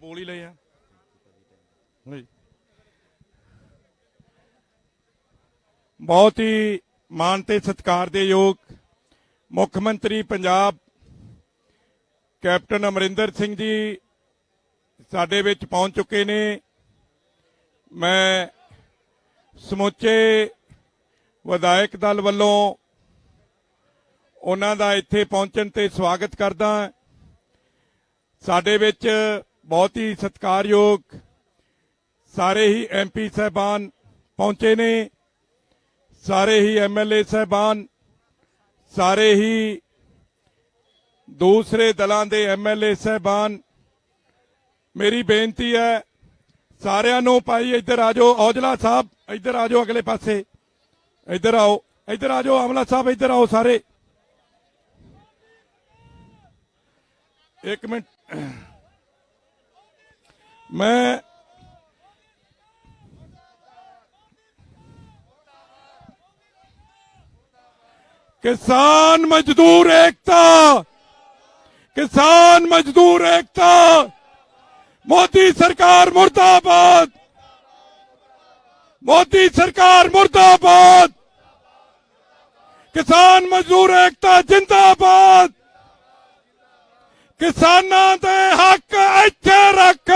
बोल ही ले बहुत ही मानते सत्कार दे योग मुख्यमंत्री पंजाब कैप्टन अमरिंदर सिंह जी साडे विच पहुंच चुके ने। मैं समुचे विधायक दल वल्लों उन्हां दा इत्थे पहुंचण ते स्वागत करदा। साडे विच बहुत ही सत्कारयोग सारे ही MP साहबान पहुंचे ने, सारे ही MLA साहबान, सारे ही दूसरे दलों के MLA साहबान। मेरी बेनती है सारिਆਂ ਨੂੰ भाई इधर आ जाओ। औजला साहब इधर आ जाओ, अगले पासे इधर आओ, इधर आ जाओ। आमला साहब इधर आओ सारे, एक मिनट। मैं किसान मजदूर एकता, किसान मजदूर एकता, मोदी सरकार मुर्दाबाद, मोदी सरकार मुर्दाबाद, किसान मजदूर एकता जिंदाबाद। किसानां दे हक इत्थे रख,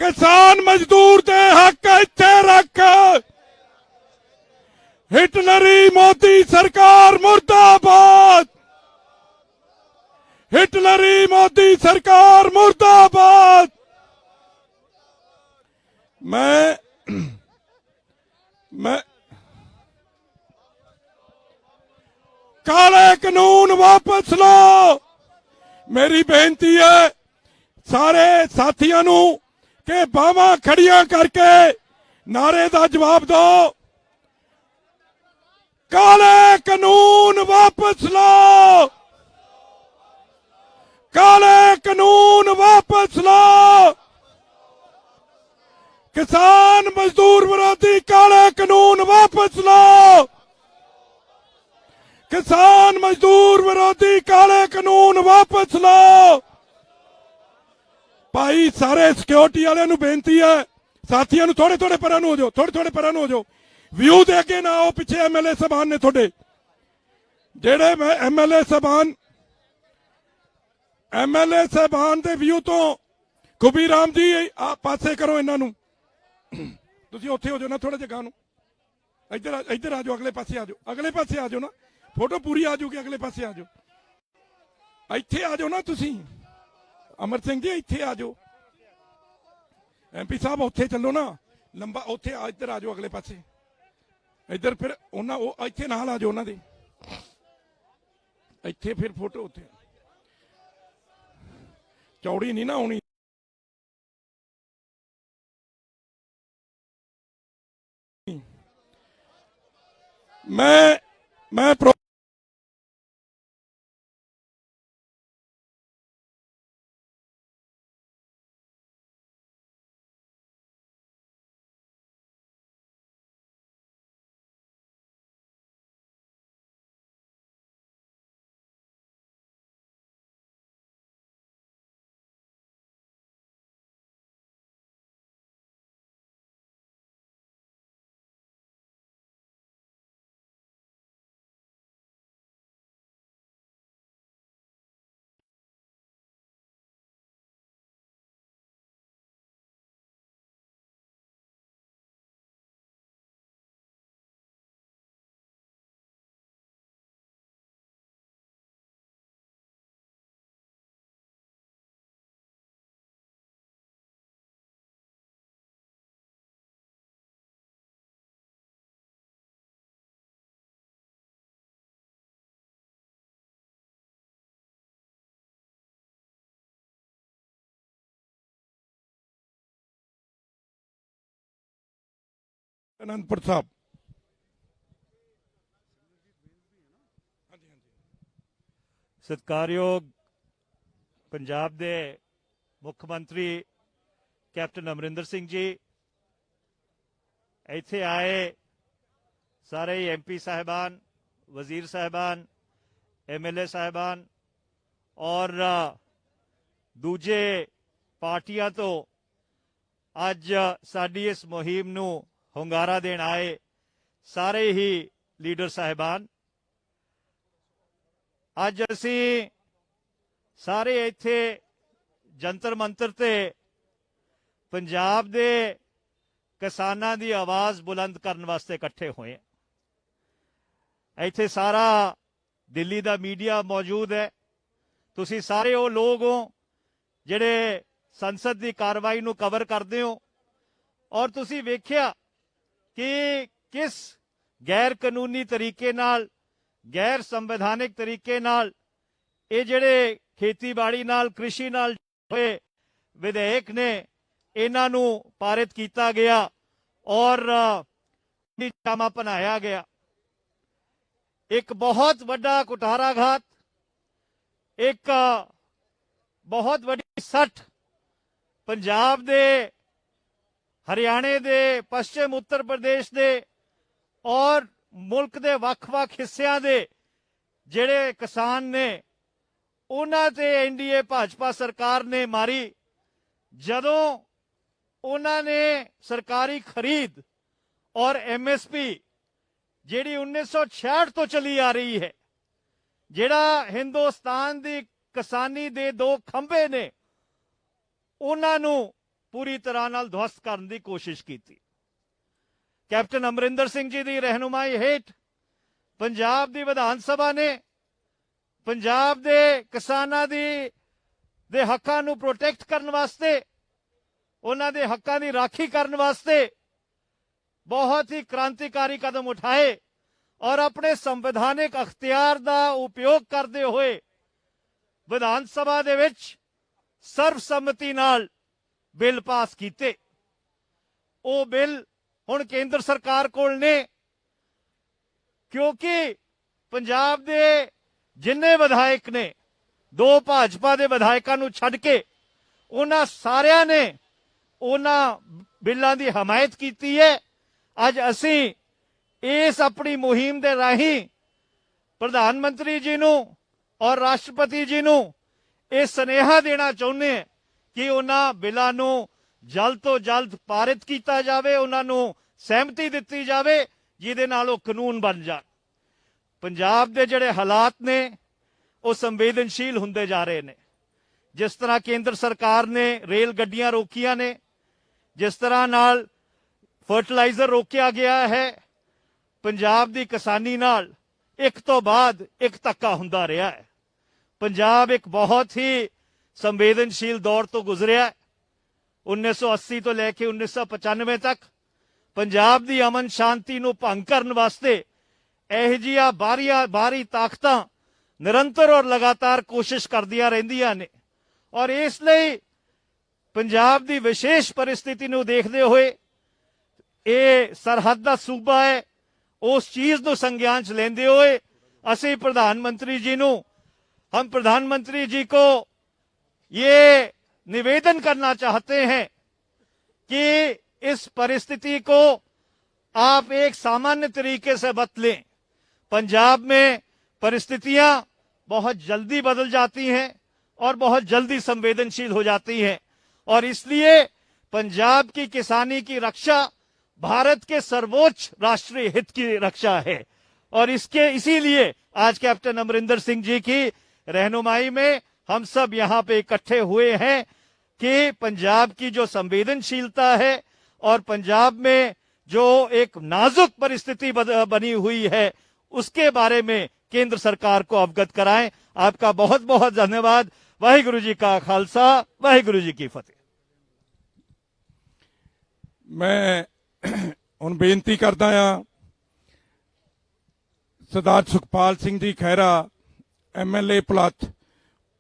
किसान मजदूर दे हक इत्थे रख। हिटलरी मोदी सरकार मुर्दाबाद, हिटलरी मोदी सरकार मुर्दाबाद। मैं काले कानून वापस लो। मेरी बेनती है सारे साथियों नू कि बावां खड़ियां करके नारे दा जवाब दो। काले कानून वापस लो, काले कानून वापस लो। किसान मजदूर विरोधी काले कानून वापस लो, किसान मजदूर विरोधी काले कानून वापस लो। भाई सारे सिक्योरिटी वाले नू बेनती है साथियों नू थोड़े थोड़े परां नू हो जाओ, थोड़े थोड़े परां नू हो जाओ। व्यू दे अगे ना आओ, पिछे MLA साहबान ने थोड़े जेड़े MLA साहबान दे व्यू तो खुबी राम जी पासे करो इन्हां नू। तुसीं उत्थे हो जाओ ना थोड़े जगह नू, इधर इधर आ जाओ, अगले पासे आ जाओ, अगले पासे आ जाओ ना, फोटो पूरी आ जाओगी, अगले पासे आ जाओ, इत्थे आ जाओ ना तुसीं। अमर सिंह जी इत्थे आ जाओ, MP साहब उत्थे चलो ना, लंबा उत्थे इधर आ जाओ, अगले पासे इधर। फिर उन्हां इत्थे नाल आ जाओ उन्हां दे, इत्थे फिर फोटो उत्थे चौड़ी नहीं ना होनी। मैं आनंदपुर साहब सत्कारयोग पंजाब के मुख्यमंत्री कैप्टन अमरिंदर सिंह जी, इत्थे आए सारे MP साहबान, वजीर साहबान, MLA साहबान और ਦੂਜੇ ਪਾਰਟੀਆਂ ਤੋਂ ਅੱਜ ਸਾਡੀ ਇਸ ਮੁਹਿੰਮ ਨੂੰ ਹੁੰਗਾਰਾ ਦੇਣ ਆਏ ਸਾਰੇ ਹੀ ਲੀਡਰ ਸਾਹਿਬਾਨ, ਅੱਜ ਅਸੀਂ ਸਾਰੇ ਇੱਥੇ ਜੰਤਰ ਮੰਤਰ ਤੇ ਪੰਜਾਬ ਦੇ ਕਿਸਾਨਾਂ ਦੀ ਆਵਾਜ਼ ਬੁਲੰਦ ਕਰਨ ਵਾਸਤੇ ਇਕੱਠੇ ਹੋਏ। ਇੱਥੇ ਸਾਰਾ ਦਿੱਲੀ ਦਾ ਮੀਡੀਆ ਮੌਜੂਦ ਹੈ। ਤੁਸੀਂ ਸਾਰੇ ਉਹ ਲੋਕ ਹੋ ਜਿਹੜੇ ਸੰਸਦ ਦੀ ਕਾਰਵਾਈ ਨੂੰ ਕਵਰ ਕਰਦੇ ਹੋ, ਔਰ ਤੁਸੀਂ ਵੇਖਿਆ ਕਿ ਕਿਸ ਗੈਰ ਕਾਨੂੰਨੀ ਤਰੀਕੇ ਨਾਲ, ਗੈਰ ਸੰਵਿਧਾਨਿਕ ਤਰੀਕੇ ਨਾਲ ਇਹ ਜਿਹੜੇ ਖੇਤੀਬਾੜੀ ਨਾਲ, ਕ੍ਰਿਸ਼ੀ ਨਾਲ ਹੋਏ ਵਿਧੇਇਕ ਨੇ, ਇਹਨਾਂ ਨੂੰ ਪਾਰਿਤ ਕੀਤਾ ਗਿਆ ਔਰ ਨਿਸ਼ਾਨਾ ਬਣਾਇਆ ਗਿਆ। ਇੱਕ ਬਹੁਤ ਵੱਡਾ ਕੁਟਾਰਾਘਾਤ, ਇੱਕ ਬਹੁਤ ਵੱਡੀ ਸੱਟ ਪੰਜਾਬ ਦੇ, ਹਰਿਆਣੇ ਦੇ, ਪੱਛਮ ਉੱਤਰ ਪ੍ਰਦੇਸ਼ ਦੇ ਔਰ ਮੁਲਕ ਦੇ ਵੱਖ-ਵੱਖ ਹਿੱਸਿਆਂ ਦੇ ਜਿਹੜੇ ਕਿਸਾਨ ਨੇ, ਉਹਨਾਂ ਤੇ ਐਨਡੀਏ ਭਾਜਪਾ ਸਰਕਾਰ ਨੇ ਮਾਰੀ ਜਦੋਂ ਉਹਨਾਂ ਨੇ ਸਰਕਾਰੀ ਖਰੀਦ ਔਰ ਐਮਐਸਪੀ ਜਿਹੜੀ 1966 ਤੋਂ ਚਲੀ ਆ ਰਹੀ ਹੈ, ਜਿਹੜਾ ਹਿੰਦੁਸਤਾਨ ਦੀ ਕਿਸਾਨੀ ਦੇ ਦੋ ਖੰਭੇ ਨੇ, ਉਹਨਾਂ ਨੂੰ ਪੂਰੀ ਤਰ੍ਹਾਂ ਨਾਲ ਧਵਸਤ ਕਰਨ ਦੀ ਕੋਸ਼ਿਸ਼ ਕੀਤੀ। ਕੈਪਟਨ ਅਮਰਿੰਦਰ ਸਿੰਘ ਜੀ ਦੀ ਰਹਿਨੁਮਾਈ ਹੇਠ ਪੰਜਾਬ ਦੀ ਵਿਧਾਨ ਸਭਾ ਨੇ ਪੰਜਾਬ ਦੇ ਕਿਸਾਨਾਂ ਦੇ ਹੱਕਾਂ ਨੂੰ ਪ੍ਰੋਟੈਕਟ ਕਰਨ ਵਾਸਤੇ, ਉਹਨਾਂ ਦੇ ਹੱਕਾਂ ਦੀ ਰਾਖੀ ਕਰਨ ਵਾਸਤੇ ਬਹੁਤ ਹੀ ਕ੍ਰਾਂਤੀਕਾਰੀ ਕਦਮ ਉਠਾਏ ਔਰ ਆਪਣੇ ਸੰਵਿਧਾਨਿਕ ਅਖਤਿਆਰ ਦਾ ਉਪਯੋਗ ਕਰਦੇ ਹੋਏ ਵਿਧਾਨ ਸਭਾ ਦੇ ਵਿੱਚ ਸਰਬਸੰਮਤੀ ਨਾਲ ਬਿੱਲ ਪਾਸ ਕੀਤੇ। ਉਹ ਬਿੱਲ ਹੁਣ ਕੇਂਦਰ ਸਰਕਾਰ ਕੋਲ ਨੇ, ਕਿਉਂਕਿ ਪੰਜਾਬ ਦੇ ਜਿੰਨੇ ਵਿਧਾਇਕ ਨੇ, ਦੋ ਭਾਜਪਾ ਦੇ ਵਿਧਾਇਕਾਂ ਨੂੰ ਛੱਡ ਕੇ ਉਹਨਾਂ ਸਾਰਿਆਂ ਨੇ ਉਹਨਾਂ ਬਿੱਲਾਂ ਦੀ ਹਮਾਇਤ ਕੀਤੀ ਹੈ। ਅੱਜ ਅਸੀਂ ਇਸ ਆਪਣੀ ਮੁਹਿੰਮ ਦੇ ਰਾਹੀਂ ਪ੍ਰਧਾਨ ਮੰਤਰੀ ਜੀ ਨੂੰ ਔਰ ਰਾਸ਼ਟਰਪਤੀ ਜੀ ਨੂੰ ਇਹ ਸੁਨੇਹਾ ਦੇਣਾ ਚਾਹੁੰਦੇ ਹਾਂ ਕਿ ਉਹਨਾਂ ਬਿੱਲਾਂ ਨੂੰ ਜਲਦ ਤੋਂ ਜਲਦ ਪਾਰਿਤ ਕੀਤਾ ਜਾਵੇ, ਉਹਨਾਂ ਨੂੰ ਸਹਿਮਤੀ ਦਿੱਤੀ ਜਾਵੇ, ਜਿਹਦੇ ਨਾਲ ਉਹ ਕਾਨੂੰਨ ਬਣ ਜਾਣ। ਪੰਜਾਬ ਦੇ ਜਿਹੜੇ ਹਾਲਾਤ ਨੇ ਉਹ ਸੰਵੇਦਨਸ਼ੀਲ ਹੁੰਦੇ ਜਾ ਰਹੇ ਨੇ। ਜਿਸ ਤਰ੍ਹਾਂ ਕੇਂਦਰ ਸਰਕਾਰ ਨੇ ਰੇਲ ਗੱਡੀਆਂ ਰੋਕੀਆਂ ਨੇ, ਜਿਸ ਤਰ੍ਹਾਂ ਨਾਲ ਫਰਟੀਲਾਈਜ਼ਰ ਰੋਕਿਆ ਗਿਆ ਹੈ, ਪੰਜਾਬ ਦੀ ਕਿਸਾਨੀ ਨਾਲ ਇੱਕ ਤੋਂ ਬਾਅਦ ਇੱਕ ਧੱਕਾ ਹੁੰਦਾ ਰਿਹਾ ਹੈ। ਪੰਜਾਬ ਇੱਕ ਬਹੁਤ ਹੀ ਸੰਵੇਦਨਸ਼ੀਲ ਦੌਰ ਤੋਂ ਗੁਜ਼ਰਿਆ ਹੈ। 1980 ਤੋਂ ਲੈ ਕੇ 1995 ਤੱਕ ਪੰਜਾਬ ਦੀ ਅਮਨ ਸ਼ਾਂਤੀ ਨੂੰ ਭੰਗ ਕਰਨ ਵਾਸਤੇ ਇਹੋ ਜਿਹੀਆਂ ਬਾਹਰੀ ਤਾਕਤਾਂ ਨਿਰੰਤਰ ਔਰ ਲਗਾਤਾਰ ਕੋਸ਼ਿਸ਼ ਕਰਦੀਆਂ ਰਹਿੰਦੀਆਂ ਨੇ, ਔਰ ਇਸ ਲਈ ਪੰਜਾਬ ਦੀ ਵਿਸ਼ੇਸ਼ ਪਰਿਸਥਿਤੀ ਨੂੰ ਦੇਖਦੇ ਹੋਏ ਇਹ ਸਰਹੱਦ ਦਾ ਸੂਬਾ ਹੈ, उस चीज को संज्ञान च लेंदे हुए असि प्रधानमंत्री जी नु हम प्रधानमंत्री जी को ये निवेदन करना चाहते हैं कि इस परिस्थिति को आप एक सामान्य तरीके से बदलें। पंजाब में परिस्थितियां बहुत जल्दी बदल जाती हैं और बहुत जल्दी संवेदनशील हो जाती हैं, और इसलिए पंजाब की किसानी की रक्षा भारत के सर्वोच्च राष्ट्रीय हित की रक्षा है। और इसीलिए आज कैप्टन अमरिंदर सिंह जी की रहनुमाई में हम सब यहाँ पे इकट्ठे हुए हैं कि पंजाब की जो संवेदनशीलता है और पंजाब में जो एक नाजुक परिस्थिति बनी हुई है उसके बारे में केंद्र सरकार को अवगत कराएं। आपका बहुत बहुत धन्यवाद। वाहिगुरु जी का खालसा, वाहिगुरु जी की फतेह। मैं ਹੁਣ ਬੇਨਤੀ ਕਰਦਾ ਹਾਂ ਸਰਦਾਰ ਸੁਖਪਾਲ ਸਿੰਘ ਜੀ ਖਹਿਰਾ ਐਮਐਲਏ ਭੁਲੱਥ,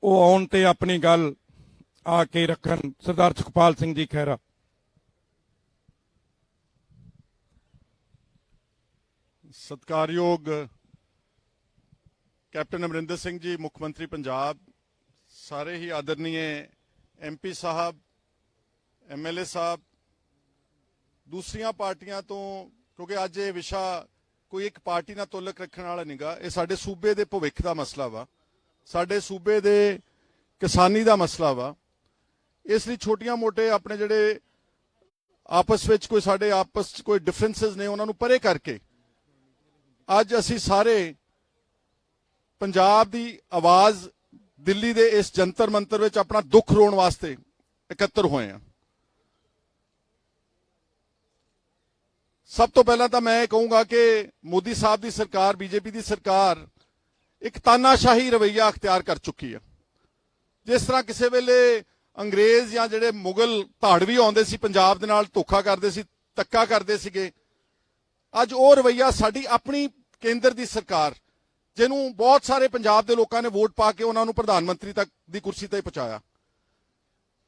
ਉਹ ਆਉਣ ਤੇ ਆਪਣੀ ਗੱਲ ਆ ਕੇ ਰੱਖਣ। ਸਰਦਾਰ ਸੁਖਪਾਲ ਸਿੰਘ ਜੀ ਖਹਿਰਾ। ਸਤਿਕਾਰਯੋਗ ਕੈਪਟਨ ਅਮਰਿੰਦਰ ਸਿੰਘ ਜੀ ਮੁੱਖ ਮੰਤਰੀ ਪੰਜਾਬ, ਸਾਰੇ ਹੀ ਆਦਰਨੀय ਐਮਪੀ ਸਾਹਿਬ, ਐਮਐਲਏ ਸਾਹਿਬ, ਦੂਸਰੀਆਂ ਪਾਰਟੀਆਂ ਤੋਂ, ਕਿਉਂਕਿ ਅੱਜ ਇਹ ਵਿਸ਼ਾ ਕੋਈ ਇੱਕ ਪਾਰਟੀ ਨਾਲ ਤੁਲਕ ਰੱਖਣ ਵਾਲਾ ਨਹੀਂਗਾ, ਇਹ ਸਾਡੇ ਸੂਬੇ ਦੇ ਭਵਿੱਖ ਦਾ ਮਸਲਾ ਵਾ, ਸਾਡੇ ਸੂਬੇ ਦੇ ਕਿਸਾਨੀ ਦਾ ਮਸਲਾ ਵਾ। ਇਸ ਲਈ ਛੋਟੀਆਂ ਮੋਟੇ ਆਪਣੇ ਜਿਹੜੇ ਆਪਸ ਵਿੱਚ ਕੋਈ ਸਾਡੇ ਆਪਸ 'ਚ ਕੋਈ ਡਿਫਰੈਂਸਸ ਨੇ ਉਹਨਾਂ ਨੂੰ ਪਰੇ ਕਰਕੇ ਅੱਜ ਅਸੀਂ ਸਾਰੇ ਪੰਜਾਬ ਦੀ ਆਵਾਜ਼ ਦਿੱਲੀ ਦੇ ਇਸ ਜੰਤਰ ਮੰਤਰ ਵਿੱਚ ਆਪਣਾ ਦੁੱਖ ਰੋਣ ਵਾਸਤੇ ਇਕੱਤਰ ਹੋਏ ਹਾਂ। ਸਭ ਤੋਂ ਪਹਿਲਾਂ ਤਾਂ ਮੈਂ ਇਹ ਕਹੂੰਗਾ ਕਿ ਮੋਦੀ ਸਾਹਿਬ ਦੀ ਸਰਕਾਰ, ਬੀਜੇਪੀ ਦੀ ਸਰਕਾਰ ਇੱਕ ਤਾਨਾਸ਼ਾਹੀ ਰਵੱਈਆ ਅਖਤਿਆਰ ਕਰ ਚੁੱਕੀ ਹੈ। ਜਿਸ ਤਰ੍ਹਾਂ ਕਿਸੇ ਵੇਲੇ ਅੰਗਰੇਜ਼ ਜਾਂ ਜਿਹੜੇ ਮੁਗਲ ਧਾੜਵੀ ਆਉਂਦੇ ਸੀ ਪੰਜਾਬ ਦੇ ਨਾਲ ਧੋਖਾ ਕਰਦੇ ਸੀ, ਧੱਕਾ ਕਰਦੇ ਸੀਗੇ, ਅੱਜ ਉਹ ਰਵੱਈਆ ਸਾਡੀ ਆਪਣੀ ਕੇਂਦਰ ਦੀ ਸਰਕਾਰ, ਜਿਹਨੂੰ ਬਹੁਤ ਸਾਰੇ ਪੰਜਾਬ ਦੇ ਲੋਕਾਂ ਨੇ ਵੋਟ ਪਾ ਕੇ ਉਹਨਾਂ ਨੂੰ ਪ੍ਰਧਾਨ ਮੰਤਰੀ ਤੱਕ ਦੀ ਕੁਰਸੀ ਤੇ ਪਹੁੰਚਾਇਆ,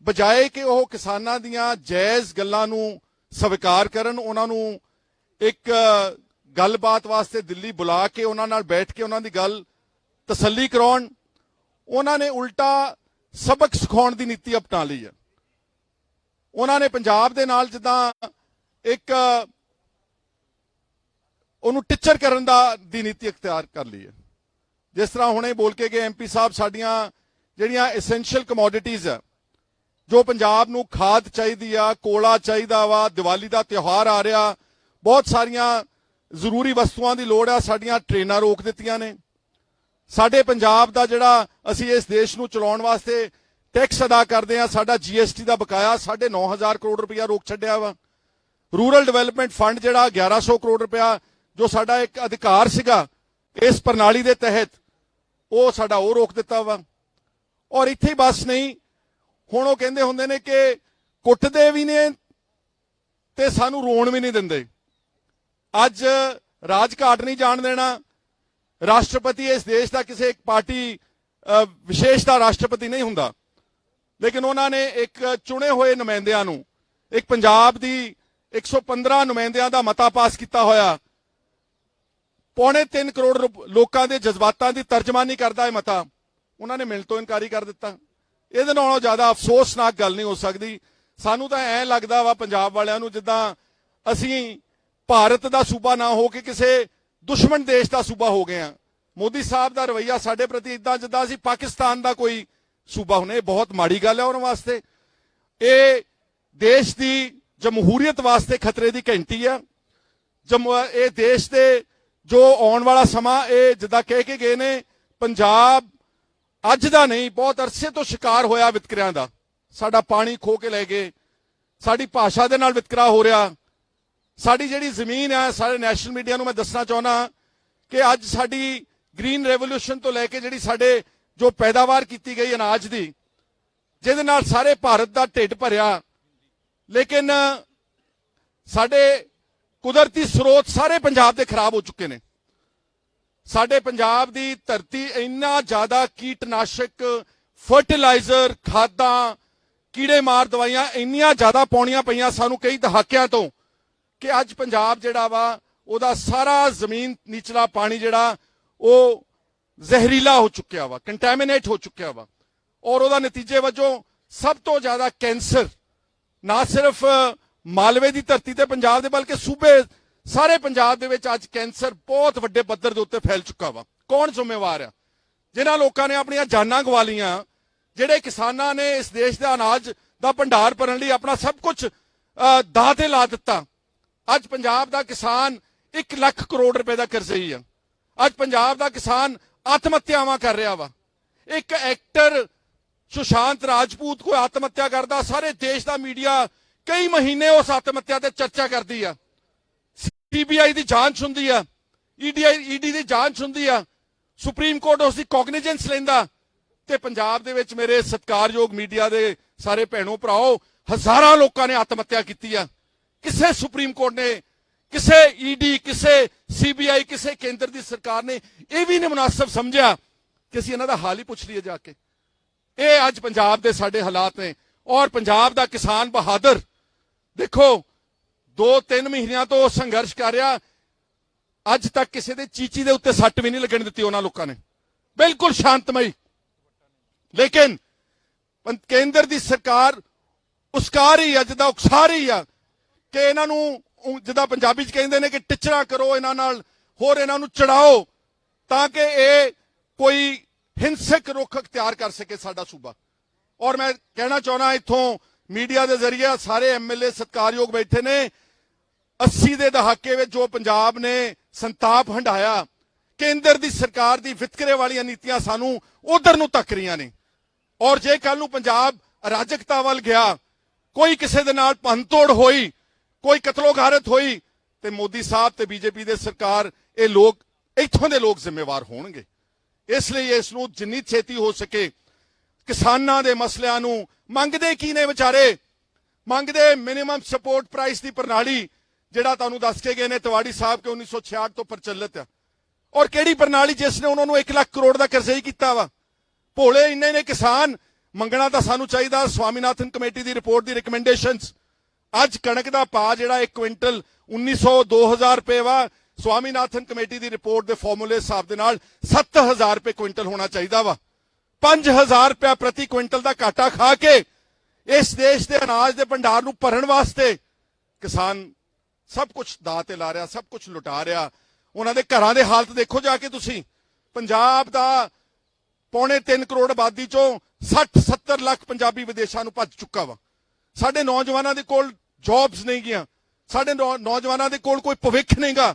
ਬਜਾਏ ਕਿ ਉਹ ਕਿਸਾਨਾਂ ਦੀਆਂ ਜਾਇਜ਼ ਗੱਲਾਂ ਨੂੰ ਸਵੀਕਾਰ ਕਰਨ, ਉਹਨਾਂ ਨੂੰ ਇੱਕ ਗੱਲਬਾਤ ਵਾਸਤੇ ਦਿੱਲੀ ਬੁਲਾ ਕੇ ਉਹਨਾਂ ਨਾਲ ਬੈਠ ਕੇ ਉਹਨਾਂ ਦੀ ਗੱਲ ਤਸੱਲੀ ਕਰਾਉਣ, ਉਹਨਾਂ ਨੇ ਉਲਟਾ ਸਬਕ ਸਿਖਾਉਣ ਦੀ ਨੀਤੀ ਅਪਣਾ ਲਈ ਹੈ। ਉਹਨਾਂ ਨੇ ਪੰਜਾਬ ਦੇ ਨਾਲ ਜਿੱਦਾਂ ਇੱਕ ਉਹਨੂੰ ਟੀਚਰ ਕਰਨ ਦੀ ਨੀਤੀ ਅਖਤਿਆਰ ਕਰ ਲਈ ਹੈ। ਜਿਸ ਤਰ੍ਹਾਂ ਹੁਣੇ ਬੋਲ ਕੇ ਗਏ ਐਮਪੀ ਸਾਹਿਬ, ਸਾਡੀਆਂ ਜਿਹੜੀਆਂ ਐਸੈਂਸ਼ੀਅਲ ਕਮੋਡਿਟੀਜ਼ ਆ, ਜੋ ਪੰਜਾਬ ਨੂੰ ਖਾਦ ਚਾਹੀਦੀ ਆ, ਕੋਲਾ ਚਾਹੀਦਾ ਵਾ, ਦੀਵਾਲੀ ਦਾ ਤਿਉਹਾਰ ਆ ਰਿਹਾ, ਬਹੁਤ ਸਾਰੀਆਂ ਜ਼ਰੂਰੀ ਵਸਤੂਆਂ ਦੀ ਲੋੜ ਆ, ਸਾਡੀਆਂ ਟ੍ਰੇਨਾਂ ਰੋਕ ਦਿੱਤੀਆਂ ਨੇ। ਸਾਡੇ ਪੰਜਾਬ ਦਾ ਜਿਹੜਾ ਅਸੀਂ ਇਸ ਦੇਸ਼ ਨੂੰ ਚਲਾਉਣ ਵਾਸਤੇ ਟੈਕਸ ਅਦਾ ਕਰਦੇ ਆ, ਸਾਡਾ GST ਦਾ ਬਕਾਇਆ 9,500 ਕਰੋੜ ਰੁਪਇਆ ਰੋਕ ਛੱਡਿਆ ਵਾ। ਰੂਰਲ ਡਿਵੈਲਪਮੈਂਟ ਫੰਡ ਜਿਹੜਾ 1100 ਕਰੋੜ ਰੁਪਇਆ ਜੋ ਸਾਡਾ ਇੱਕ ਅਧਿਕਾਰ ਸੀਗਾ ਇਸ ਪ੍ਰਣਾਲੀ ਦੇ ਤਹਿਤ, ਉਹ ਸਾਡਾ ਉਹ ਰੋਕ ਦਿੱਤਾ ਵਾ। ਔਰ ਇੱਥੇ ਹੀ ਬਸ ਨਹੀਂ, ਹੁਣ ਉਹ ਕਹਿੰਦੇ ਹੁੰਦੇ ਨੇ ਕਿ ਕੁੱਟਦੇ ਵੀ ਨੇ ਤੇ ਸਾਨੂੰ ਰੋਣ ਵੀ ਨਹੀਂ ਦਿੰਦੇ। ਅੱਜ ਰਾਜਘਾਟ ਨਹੀਂ ਜਾਣ ਦੇਣਾ। ਰਾਸ਼ਟਰਪਤੀ ਇਸ ਦੇਸ਼ ਦਾ ਕਿਸੇ ਇੱਕ ਪਾਰਟੀ ਵਿਸ਼ੇਸ਼ ਦਾ ਰਾਸ਼ਟਰਪਤੀ ਨਹੀਂ ਹੁੰਦਾ, ਲੇਕਿਨ ਉਹਨਾਂ ਨੇ ਇੱਕ ਚੁਣੇ ਹੋਏ ਨੁਮਾਇੰਦਿਆਂ ਨੂੰ, ਇੱਕ ਪੰਜਾਬ ਦੀ 115 ਨੁਮਾਇੰਦਿਆਂ ਦਾ ਮਤਾ ਪਾਸ ਕੀਤਾ ਹੋਇਆ, 3.25 ਕਰੋੜ ਲੋਕਾਂ ਦੇ ਜਜ਼ਬਾਤਾਂ ਦੀ ਤਰਜਮਾਨੀ ਕਰਦਾ ਇਹ ਮਤਾ, ਉਹਨਾਂ ਨੇ ਮਿਲਣ ਤੋਂ ਇਨਕਾਰੀ ਕਰ ਦਿੱਤਾ। ਇਹਦੇ ਨਾਲੋਂ ਜ਼ਿਆਦਾ ਅਫਸੋਸਨਾਕ ਗੱਲ ਨਹੀਂ ਹੋ ਸਕਦੀ। ਸਾਨੂੰ ਤਾਂ ਐਂ ਲੱਗਦਾ ਵਾ ਪੰਜਾਬ ਵਾਲਿਆਂ ਨੂੰ ਜਿੱਦਾਂ ਅਸੀਂ ਭਾਰਤ ਦਾ ਸੂਬਾ ਨਾ ਹੋ ਕੇ ਕਿਸੇ ਦੁਸ਼ਮਣ ਦੇਸ਼ ਦਾ ਸੂਬਾ ਹੋ ਗਏ ਆ। ਮੋਦੀ ਸਾਹਿਬ ਦਾ ਰਵੱਈਆ ਸਾਡੇ ਪ੍ਰਤੀ ਇਦਾਂ ਜਿੱਦਾਂ ਅਸੀਂ ਪਾਕਿਸਤਾਨ ਦਾ ਕੋਈ ਸੂਬਾ ਹੋਣਾ, ਇਹ ਬਹੁਤ ਮਾੜੀ ਗੱਲ ਹੈ ਉਹਨਾਂ ਵਾਸਤੇ। ਇਹ ਦੇਸ਼ ਦੀ ਜਮਹੂਰੀਅਤ ਵਾਸਤੇ ਖਤਰੇ ਦੀ ਘੰਟੀ ਆ। ਇਹ ਦੇਸ਼ ਦੇ ਜੋ ਆਉਣ ਵਾਲਾ ਸਮਾਂ, ਇਹ ਜਿੱਦਾਂ ਕਹਿ ਕੇ ਗਏ ਨੇ, ਪੰਜਾਬ ਅੱਜ ਦਾ ਨਹੀਂ ਬਹੁਤ ਅਰਸੇ ਤੋਂ ਸ਼ਿਕਾਰ ਹੋਇਆ ਵਿਤਕਰਿਆਂ ਦਾ। ਸਾਡਾ ਪਾਣੀ ਖੋ ਕੇ ਲੈ ਗਏ, ਸਾਡੀ ਭਾਸ਼ਾ ਦੇ ਨਾਲ ਵਿਤਕਰਾ ਹੋ ਰਿਹਾ, ਸਾਡੀ ਜਿਹੜੀ ਜ਼ਮੀਨ ਹੈ, ਸਾਰੇ ਨੈਸ਼ਨਲ ਮੀਡੀਆ ਨੂੰ ਮੈਂ ਦੱਸਣਾ ਚਾਹੁੰਦਾ ਕਿ ਅੱਜ ਸਾਡੀ ਗ੍ਰੀਨ ਰੈਵੋਲੂਸ਼ਨ ਤੋਂ ਲੈ ਕੇ ਜਿਹੜੀ ਸਾਡੇ ਜੋ ਪੈਦਾਵਾਰ ਕੀਤੀ ਗਈ ਅਨਾਜ ਦੀ, ਜਿਹਦੇ ਨਾਲ ਸਾਰੇ ਭਾਰਤ ਦਾ ਢਿੱਡ ਭਰਿਆ, ਲੇਕਿਨ ਸਾਡੇ ਕੁਦਰਤੀ ਸਰੋਤ ਸਾਰੇ ਪੰਜਾਬ ਦੇ ਖਰਾਬ ਹੋ ਚੁੱਕੇ ਨੇ। ਸਾਡੇ ਪੰਜਾਬ ਦੀ ਧਰਤੀ ਇੰਨਾ ਜ਼ਿਆਦਾ ਕੀਟਨਾਸ਼ਕ, ਫਰਟੀਲਾਈਜ਼ਰ, ਖਾਦਾਂ, ਕੀੜੇ ਮਾਰ ਦਵਾਈਆਂ ਇੰਨੀਆਂ ਜ਼ਿਆਦਾ ਪਾਉਣੀਆਂ ਪਈਆਂ ਸਾਨੂੰ ਕਈ ਦਹਾਕਿਆਂ ਤੋਂ ਕਿ ਅੱਜ ਪੰਜਾਬ ਜਿਹੜਾ ਵਾ ਉਹਦਾ ਸਾਰਾ ਜ਼ਮੀਨ ਨੀਚਲਾ ਪਾਣੀ ਜਿਹੜਾ ਉਹ ਜ਼ਹਿਰੀਲਾ ਹੋ ਚੁੱਕਿਆ ਵਾ, ਕੰਟੈਮੀਨੇਟ ਹੋ ਚੁੱਕਿਆ ਵਾ। ਔਰ ਉਹਦਾ ਨਤੀਜੇ ਵਜੋਂ ਸਭ ਤੋਂ ਜ਼ਿਆਦਾ ਕੈਂਸਰ ਨਾ ਸਿਰਫ ਮਾਲਵੇ ਦੀ ਧਰਤੀ ਤੇ ਪੰਜਾਬ ਦੇ, ਬਲਕਿ ਸੂਬੇ ਸਾਰੇ ਪੰਜਾਬ ਦੇ ਵਿੱਚ ਅੱਜ ਕੈਂਸਰ ਬਹੁਤ ਵੱਡੇ ਪੱਧਰ ਦੇ ਉੱਤੇ ਫੈਲ ਚੁੱਕਾ ਵਾ। ਕੌਣ ਜ਼ਿੰਮੇਵਾਰ ਆ? ਜਿਨ੍ਹਾਂ ਲੋਕਾਂ ਨੇ ਆਪਣੀਆਂ ਜਾਨਾਂ ਗਵਾ ਲਈਆਂ, ਜਿਹੜੇ ਕਿਸਾਨਾਂ ਨੇ ਇਸ ਦੇਸ਼ ਦਾ ਅਨਾਜ ਦਾ ਭੰਡਾਰ ਭਰਨ ਲਈ ਆਪਣਾ ਸਭ ਕੁਝ ਦਾਅ ਤੇ ਲਾ ਦਿੱਤਾ। ਅੱਜ ਪੰਜਾਬ ਦਾ ਕਿਸਾਨ 1 ਲੱਖ ਕਰੋੜ ਰੁਪਏ ਦਾ ਕਰਜ਼ਈ ਆ। ਅੱਜ ਪੰਜਾਬ ਦਾ ਕਿਸਾਨ ਆਤਮ ਹੱਤਿਆਵਾਂ ਕਰ ਰਿਹਾ ਵਾ। ਇੱਕ ਐਕਟਰ ਸੁਸ਼ਾਂਤ ਰਾਜਪੂਤ ਕੋਈ ਆਤਮ ਹੱਤਿਆ ਕਰਦਾ, ਸਾਰੇ ਦੇਸ਼ ਦਾ ਮੀਡੀਆ ਕਈ ਮਹੀਨੇ ਉਸ ਆਤਮ ਹੱਤਿਆ ਤੇ ਚਰਚਾ ਕਰਦੀ ਆ। CBI ਦੀ ਜਾਂਚ ਹੁੰਦੀ ਆ, ED ਦੀ ਜਾਂਚ ਹੁੰਦੀ ਆ, ਸੁਪਰੀਮ ਕੋਰਟ ਉਸ ਦੀ ਕੌਗਨੀਜੈਂਸ ਲੈਂਦਾ, ਤੇ ਪੰਜਾਬ ਦੇ ਵਿੱਚ ਮੇਰੇ ਸਤਿਕਾਰਯੋਗ ਮੀਡੀਆ ਦੇ ਸਾਰੇ ਭੈਣੋ ਭਰਾਓ, ਹਜ਼ਾਰਾਂ ਲੋਕਾਂ ਨੇ ਆਤਮ ਹੱਤਿਆ ਕੀਤੀ ਆ। ਕਿਸੇ ਸੁਪਰੀਮ ਕੋਰਟ ਨੇ, ਕਿਸੇ ED, ਕਿਸੇ CBI, ਕਿਸੇ ਕੇਂਦਰ ਦੀ ਸਰਕਾਰ ਨੇ ਇਹ ਵੀ ਨਹੀਂ ਮੁਨਾਸਬ ਸਮਝਿਆ ਕਿ ਅਸੀਂ ਇਹਨਾਂ ਦਾ ਹਾਲ ਹੀ ਪੁੱਛ ਲਈਏ ਜਾ ਕੇ। ਇਹ ਅੱਜ ਪੰਜਾਬ ਦੇ ਸਾਡੇ ਹਾਲਾਤ ਨੇ। ਔਰ ਪੰਜਾਬ ਦਾ ਕਿਸਾਨ ਬਹਾਦਰ ਦੇਖੋ 2-3 ਮਹੀਨਿਆਂ ਤੋਂ ਸੰਘਰਸ਼ ਕਰ ਰਿਹਾ, ਅੱਜ ਤੱਕ ਕਿਸੇ ਦੇ ਚੀਚੀ ਦੇ ਉੱਤੇ ਸੱਟ ਵੀ ਨਹੀਂ ਲੱਗਣ ਦਿੱਤੀ ਉਹਨਾਂ ਲੋਕਾਂ ਨੇ, ਬਿਲਕੁਲ ਸ਼ਾਂਤਮਈ। ਲੇਕਿਨ ਕੇਂਦਰ ਦੀ ਸਰਕਾਰ ਉਸਕਾ ਰਹੀ ਆ, ਜਿੱਦਾਂ ਉਕਸਾ ਰਹੀ ਆ ਕਿ ਇਹਨਾਂ ਨੂੰ, ਜਿੱਦਾਂ ਪੰਜਾਬੀ 'ਚ ਕਹਿੰਦੇ ਨੇ ਕਿ ਟਿਚਰਾ ਕਰੋ ਇਹਨਾਂ ਨਾਲ, ਹੋਰ ਇਹਨਾਂ ਨੂੰ ਚੜਾਓ ਤਾਂ ਕਿ ਇਹ ਕੋਈ ਹਿੰਸਕ ਰੁਖ ਅਖਤਿਆਰ ਕਰ ਸਕੇ ਸਾਡਾ ਸੂਬਾ। ਔਰ ਮੈਂ ਕਹਿਣਾ ਚਾਹੁੰਦਾ ਇੱਥੋਂ ਮੀਡੀਆ ਦੇ ਜ਼ਰੀਏ ਸਾਰੇ ਐਮਐਲਏ ਸਤਿਕਾਰਯੋਗ ਬੈਠੇ ਨੇ 80 ਦੇ ਦਹਾਕੇ ਵਿੱਚ ਜੋ ਪੰਜਾਬ ਨੇ ਸੰਤਾਪ ਹੰਢਾਇਆ, ਕੇਂਦਰ ਦੀ ਸਰਕਾਰ ਦੀ ਵਿਤਕਰੇ ਵਾਲੀਆਂ ਨੀਤੀਆਂ ਸਾਨੂੰ ਉਧਰ ਨੂੰ ਧੱਕ ਰਹੀਆਂ ਨੇ। ਔਰ ਜੇ ਕੱਲ ਨੂੰ ਪੰਜਾਬ ਅਰਾਜਕਤਾ ਵੱਲ ਗਿਆ, ਕੋਈ ਕਿਸੇ ਦੇ ਨਾਲ ਭੰਨਤੋੜ ਹੋਈ, ਕੋਈ ਕਤਲੋਗਾਰਤ ਹੋਈ, ਤੇ ਮੋਦੀ ਸਾਹਿਬ ਤੇ ਬੀਜੇਪੀ ਦੇ ਸਰਕਾਰ ਇਹ ਲੋਕ ਇੱਥੋਂ ਦੇ ਲੋਕ ਜ਼ਿੰਮੇਵਾਰ ਹੋਣਗੇ। ਇਸ ਲਈ ਇਸ ਨੂੰ ਜਿੰਨੀ ਛੇਤੀ ਹੋ ਸਕੇ ਕਿਸਾਨਾਂ ਦੇ ਮਸਲਿਆਂ ਨੂੰ ਮੰਗਦੇ ਕੀ ਨੇ ਵਿਚਾਰੇ, ਮੰਗਦੇ ਮਿਨੀਮਮ ਸਪੋਰਟ ਪ੍ਰਾਈਸ ਦੀ ਪ੍ਰਣਾਲੀ, ਜਿਹੜਾ ਤੁਹਾਨੂੰ ਦੱਸ ਕੇ ਗਏ ਨੇ ਤਿਵਾੜੀ ਸਾਹਿਬ ਕਿ 1966 ਤੋਂ ਪ੍ਰਚਲਿਤ ਹੈ। ਔਰ ਕਿਹੜੀ ਪ੍ਰਣਾਲੀ ਜਿਸ ਨੇ ਉਹਨਾਂ ਨੂੰ 1 ਲੱਖ ਕਰੋੜ ਦਾ ਕਰਜ਼ਾ ਹੀ ਕੀਤਾ ਵਾ। ਭੋਲੇ ਇੰਨੇ ਨੇ ਕਿਸਾਨ, ਮੰਗਣਾ ਤਾਂ ਸਾਨੂੰ ਚਾਹੀਦਾ। ਸਵਾਮੀਨਾਥਨ ਕਮੇਟੀ ਦੀ ਰਿਪੋਰਟ ਦੀ ਰਿਕਮੈਂਡੇਸ਼ਨਸ, ਅੱਜ ਕਣਕ ਦਾ ਭਾਅ ਜਿਹੜਾ 1 ਕੁਇੰਟਲ 1900 2000 ਰੁਪਏ ਵਾ, ਸਵਾਮੀਨਾਥਨ ਕਮੇਟੀ ਦੀ ਰਿਪੋਰਟ ਦੇ ਫਾਰਮੂਲੇ ਹਿਸਾਬ ਦੇ ਨਾਲ 7000 ਰੁਪਏ ਕੁਇੰਟਲ ਹੋਣਾ ਚਾਹੀਦਾ ਵਾ। 5000 ਰੁਪਏ ਪ੍ਰਤੀ ਕੁਇੰਟਲ ਦਾ ਘਾਟਾ ਖਾ ਕੇ ਇਸ ਦੇਸ਼ ਦੇ ਅਨਾਜ ਦੇ ਭੰਡਾਰ ਨੂੰ ਭਰਨ ਵਾਸਤੇ ਕਿਸਾਨ ਸਭ ਕੁਝ ਦਾਅ ਤੇ ਲਾ ਰਿਹਾ, ਸਭ ਕੁਝ ਲੁਟਾ ਰਿਹਾ। ਉਹਨਾਂ ਦੇ ਘਰਾਂ ਦੇ ਹਾਲਤ ਦੇਖੋ ਜਾ ਕੇ ਤੁਸੀਂ। ਪੰਜਾਬ ਦਾ 3.25 ਕਰੋੜ ਆਬਾਦੀ ਚੋਂ 60-70 ਲੱਖ ਪੰਜਾਬੀ ਵਿਦੇਸ਼ਾਂ ਨੂੰ ਭੱਜ ਚੁੱਕਾ ਵਾ। ਸਾਡੇ ਨੌਜਵਾਨਾਂ ਦੇ ਕੋਲ ਜੌਬਸ ਨਹੀਂ ਗਈਆਂ, ਸਾਡੇ ਨੌਜਵਾਨਾਂ ਦੇ ਕੋਲ ਕੋਈ ਭਵਿੱਖ ਨਹੀਂਗਾ।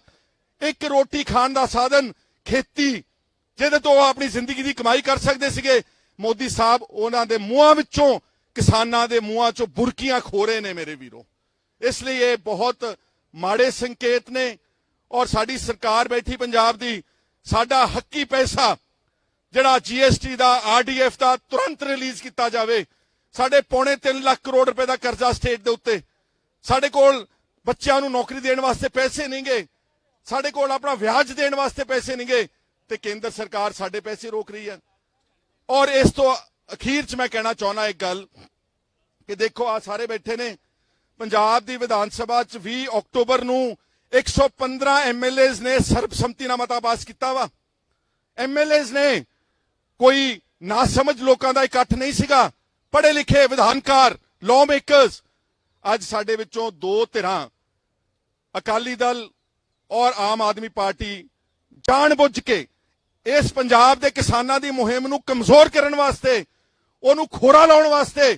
ਇੱਕ ਰੋਟੀ ਖਾਣ ਦਾ ਸਾਧਨ ਖੇਤੀ, ਜਿਹਦੇ ਤੋਂ ਉਹ ਆਪਣੀ ਜ਼ਿੰਦਗੀ ਦੀ ਕਮਾਈ ਕਰ ਸਕਦੇ ਸੀਗੇ, ਮੋਦੀ ਸਾਹਿਬ ਉਹਨਾਂ ਦੇ ਮੂੰਹਾਂ ਵਿੱਚੋਂ, ਕਿਸਾਨਾਂ ਦੇ ਮੂੰਹਾਂ ਚੋਂ ਬੁਰਕੀਆਂ ਖੋ ਰਹੇ ਨੇ ਮੇਰੇ ਵੀਰੋ। ਇਸ ਲਈ ਇਹ ਬਹੁਤ ਮਾੜੇ ਸੰਕੇਤ ਨੇ। ਔਰ ਸਾਡੀ ਸਰਕਾਰ ਬੈਠੀ ਪੰਜਾਬ ਦੀ, ਸਾਡਾ ਹੱਕੀ ਪੈਸਾ ਜਿਹੜਾ GST ਦਾ, RDF ਦਾ ਤੁਰੰਤ ਰਿਲੀਜ਼ ਕੀਤਾ ਜਾਵੇ। ਸਾਡੇ 3.25 ਲੱਖ ਕਰੋੜ ਰੁਪਏ ਦਾ ਕਰਜ਼ਾ ਸਟੇਟ ਦੇ ਉੱਤੇ, ਸਾਡੇ ਕੋਲ ਬੱਚਿਆਂ ਨੂੰ ਨੌਕਰੀ ਦੇਣ ਵਾਸਤੇ ਪੈਸੇ ਨਹੀਂਗੇ, ਸਾਡੇ ਕੋਲ ਆਪਣਾ ਵਿਆਜ ਦੇਣ ਵਾਸਤੇ ਪੈਸੇ ਨਹੀਂਗੇ, ਤੇ ਕੇਂਦਰ ਸਰਕਾਰ ਸਾਡੇ ਪੈਸੇ ਰੋਕ ਰਹੀ ਹੈ। ਔਰ ਇਸ ਤੋਂ ਅਖੀਰ 'ਚ ਮੈਂ ਕਹਿਣਾ ਚਾਹੁੰਦਾ ਇੱਕ ਗੱਲ ਕਿ ਦੇਖੋ ਆ ਸਾਰੇ ਬੈਠੇ ਨੇ, ਪੰਜਾਬ ਦੀ ਵਿਧਾਨ ਸਭਾ 'ਚ 20 ਅਕਤੂਬਰ ਨੂੰ 115 MLAs ਨੇ ਸਰਬਸੰਮਤੀ ਨਾਲ ਮਤਾ ਪਾਸ ਕੀਤਾ ਵਾ। MLAs ਨੇ, ਕੋਈ ਨਾ ਸਮਝ ਲੋਕਾਂ ਦਾ ਇਕੱਠ ਨਹੀਂ ਸੀਗਾ, ਪੜ੍ਹੇ ਲਿਖੇ ਵਿਧਾਨਕਾਰ, ਲਾਅ ਮੇਕਰਸ। ਅੱਜ ਸਾਡੇ ਵਿੱਚੋਂ ਦੋ ਧਿਰਾਂ, ਅਕਾਲੀ ਦਲ ਔਰ ਆਮ ਆਦਮੀ ਪਾਰਟੀ, ਜਾਣਬੁੱਝ ਕੇ ਇਸ ਪੰਜਾਬ ਦੇ ਕਿਸਾਨਾਂ ਦੀ ਮੁਹਿੰਮ ਨੂੰ ਕਮਜ਼ੋਰ ਕਰਨ ਵਾਸਤੇ, ਉਹਨੂੰ ਖੋਰਾ ਲਾਉਣ ਵਾਸਤੇ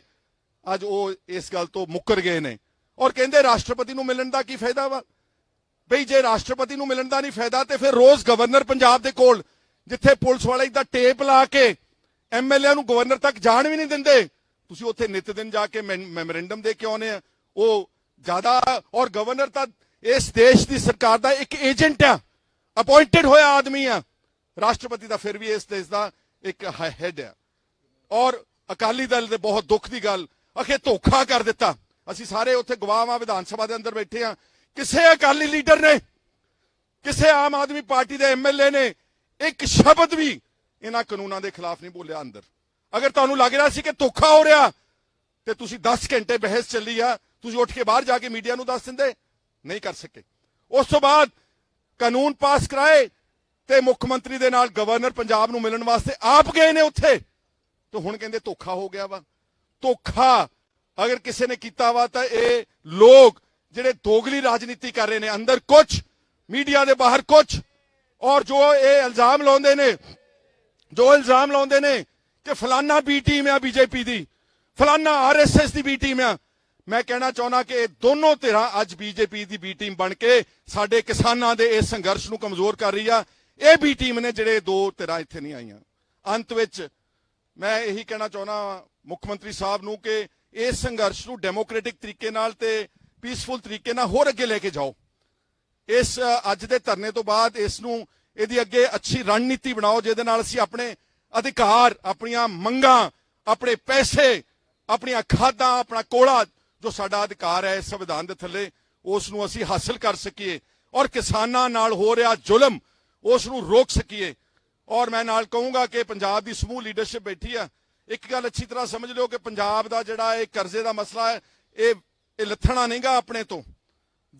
ਅੱਜ ਉਹ ਇਸ ਗੱਲ ਤੋਂ ਮੁੱਕਰ ਗਏ ਨੇ। ਔਰ ਕਹਿੰਦੇ ਰਾਸ਼ਟਰਪਤੀ ਨੂੰ ਮਿਲਣ ਦਾ ਕੀ ਫਾਇਦਾ ਵਾ। ਬਈ ਜੇ ਰਾਸ਼ਟਰਪਤੀ ਨੂੰ ਮਿਲਣ ਦਾ ਨਹੀਂ ਫਾਇਦਾ ਤੇ ਫਿਰ ਰੋਜ਼ ਗਵਰਨਰ ਪੰਜਾਬ ਦੇ ਕੋਲ, ਜਿੱਥੇ ਪੁਲਿਸ ਵਾਲੇ ਦਾ ਟੇਪ ਲਾ ਕੇ MLA ਨੂੰ ਗਵਰਨਰ ਤੱਕ ਜਾਣ ਵੀ ਨਹੀਂ ਦਿੰਦੇ, ਤੁਸੀਂ ਉੱਥੇ ਨਿਤ ਦਿਨ ਜਾ ਕੇ ਮੈਮੋਰੈਂਡਮ ਦੇ ਕੇ ਆਉਨੇ ਆ। ਉਹ ਜ਼ਿਆਦਾ, ਔਰ ਗਵਰਨਰ ਤਾਂ ਇਸ ਦੇਸ਼ ਦੀ ਸਰਕਾਰ ਦਾ ਇੱਕ ਏਜੰਟ ਆ, ਅਪਾਇੰਟਡ ਹੋਇਆ ਆਦਮੀ ਆ। ਰਾਸ਼ਟਰਪਤੀ ਦਾ ਫਿਰ ਵੀ ਇਸ ਦੇਸ਼ ਦਾ ਇੱਕ ਹੈਡ ਆ। ਔਰ ਅਕਾਲੀ ਦਲ ਦੇ ਬਹੁਤ ਦੁੱਖ ਦੀ ਗੱਲ, ਅਖੇ ਧੋਖਾ ਕਰ ਦਿੱਤਾ। ਅਸੀਂ ਸਾਰੇ ਉੱਥੇ ਗਵਾਹ ਆ, ਵਿਧਾਨ ਸਭਾ ਦੇ ਅੰਦਰ ਬੈਠੇ ਆ। ਕਿਸੇ ਅਕਾਲੀ ਲੀਡਰ ਨੇ, ਕਿਸੇ ਆਮ ਆਦਮੀ ਪਾਰਟੀ ਦੇ MLA ਨੇ ਇੱਕ ਸ਼ਬਦ ਵੀ ਇਹਨਾਂ ਕਾਨੂੰਨਾਂ ਦੇ ਖਿਲਾਫ ਨਹੀਂ ਬੋਲਿਆ ਅੰਦਰ। ਅਗਰ ਤੁਹਾਨੂੰ ਲੱਗ ਰਿਹਾ ਸੀ ਕਿ ਧੋਖਾ ਹੋ ਰਿਹਾ ਤੇ ਤੁਸੀਂ 10 ਘੰਟੇ ਬਹਿਸ ਚੱਲੀ ਆ, ਤੁਸੀਂ ਉੱਠ ਕੇ ਬਾਹਰ ਜਾ ਕੇ ਮੀਡੀਆ ਨੂੰ ਦੱਸ ਦਿੰਦੇ, ਨਹੀਂ ਕਰ ਸਕੇ। ਉਸ ਤੋਂ ਬਾਅਦ ਕਾਨੂੰਨ ਪਾਸ ਕਰਾਏ ਤੇ ਮੁੱਖ ਮੰਤਰੀ ਦੇ ਨਾਲ ਗਵਰਨਰ ਪੰਜਾਬ ਨੂੰ ਮਿਲਣ ਵਾਸਤੇ ਆਪ ਗਏ ਨੇ ਉੱਥੇ, ਤੇ ਹੁਣ ਕਹਿੰਦੇ ਧੋਖਾ ਹੋ ਗਿਆ ਵਾ। ਧੋਖਾ ਅਗਰ ਕਿਸੇ ਨੇ ਕੀਤਾ ਵਾ ਤਾਂ ਇਹ ਲੋਕ ਜਿਹੜੇ ਦੋਗਲੀ ਰਾਜਨੀਤੀ ਕਰ ਰਹੇ ਨੇ, ਅੰਦਰ ਕੁਝ, ਮੀਡੀਆ ਦੇ ਬਾਹਰ ਕੁਝ। ਔਰ ਜੋ ਇਹ ਇਲਜ਼ਾਮ ਲਾਉਂਦੇ ਨੇ ਕਿ ਫਲਾਨਾ ਬੀ ਟੀਮ ਆ ਬੀਜੇਪੀ ਦੀ, ਫਲਾਨਾ RSS ਦੀ ਬੀ ਟੀਮ ਆ, ਮੈਂ ਕਹਿਣਾ ਚਾਹੁੰਦਾ ਕਿ ਇਹ ਦੋਨੋਂ ਧਿਰਾਂ ਅੱਜ ਬੀਜੇਪੀ ਦੀ ਬੀ ਟੀਮ ਬਣ ਕੇ ਸਾਡੇ ਕਿਸਾਨਾਂ ਦੇ ਇਸ ਸੰਘਰਸ਼ ਨੂੰ ਕਮਜ਼ੋਰ ਕਰ ਰਹੀ ਆ। ਇਹ ਬੀ ਟੀਮ ਨੇ ਜਿਹੜੇ ਦੋ ਧਿਰਾਂ ਇੱਥੇ ਨਹੀਂ ਆਈਆਂ। ਅੰਤ ਵਿੱਚ ਮੈਂ ਇਹੀ ਕਹਿਣਾ ਚਾਹੁੰਦਾ ਮੁੱਖ ਮੰਤਰੀ ਸਾਹਿਬ ਨੂੰ ਕਿ ਇਸ ਸੰਘਰਸ਼ ਨੂੰ ਡੈਮੋਕ੍ਰੈਟਿਕ ਤਰੀਕੇ ਨਾਲ ਤੇ ਪੀਸਫੁਲ ਤਰੀਕੇ ਨਾਲ ਹੋਰ ਅੱਗੇ ਲੈ ਕੇ ਜਾਓ। ਇਸ ਅੱਜ ਦੇ ਧਰਨੇ ਤੋਂ ਬਾਅਦ ਇਸ ਨੂੰ, ਇਹਦੀ ਅੱਗੇ ਅੱਛੀ ਰਣਨੀਤੀ ਬਣਾਓ, ਜਿਹਦੇ ਨਾਲ ਅਸੀਂ ਆਪਣੇ ਅਧਿਕਾਰ, ਆਪਣੀਆਂ ਮੰਗਾਂ, ਆਪਣੇ ਪੈਸੇ, ਆਪਣੀਆਂ ਖਾਦਾਂ, ਆਪਣਾ ਕੋਲਾ, ਜੋ ਸਾਡਾ ਅਧਿਕਾਰ ਹੈ ਇਸ ਸੰਵਿਧਾਨ ਦੇ ਥੱਲੇ, ਉਸ ਨੂੰ ਅਸੀਂ ਹਾਸਲ ਕਰ ਸਕੀਏ ਔਰ ਕਿਸਾਨਾਂ ਨਾਲ ਹੋ ਰਿਹਾ ਜ਼ੁਲਮ ਉਸ ਨੂੰ ਰੋਕ ਸਕੀਏ। ਔਰ ਮੈਂ ਨਾਲ ਕਹੂੰਗਾ ਕਿ ਪੰਜਾਬ ਦੀ ਸਮੂਹ ਲੀਡਰਸ਼ਿਪ ਬੈਠੀ ਆ, ਇੱਕ ਗੱਲ ਅੱਛੀ ਤਰ੍ਹਾਂ ਸਮਝ ਲਿਓ ਕਿ ਪੰਜਾਬ ਦਾ ਜਿਹੜਾ ਇਹ ਕਰਜ਼ੇ ਦਾ ਮਸਲਾ ਹੈ, ਇਹ ਲੱਥਣਾ ਨਹੀਂਗਾ ਆਪਣੇ ਤੋਂ।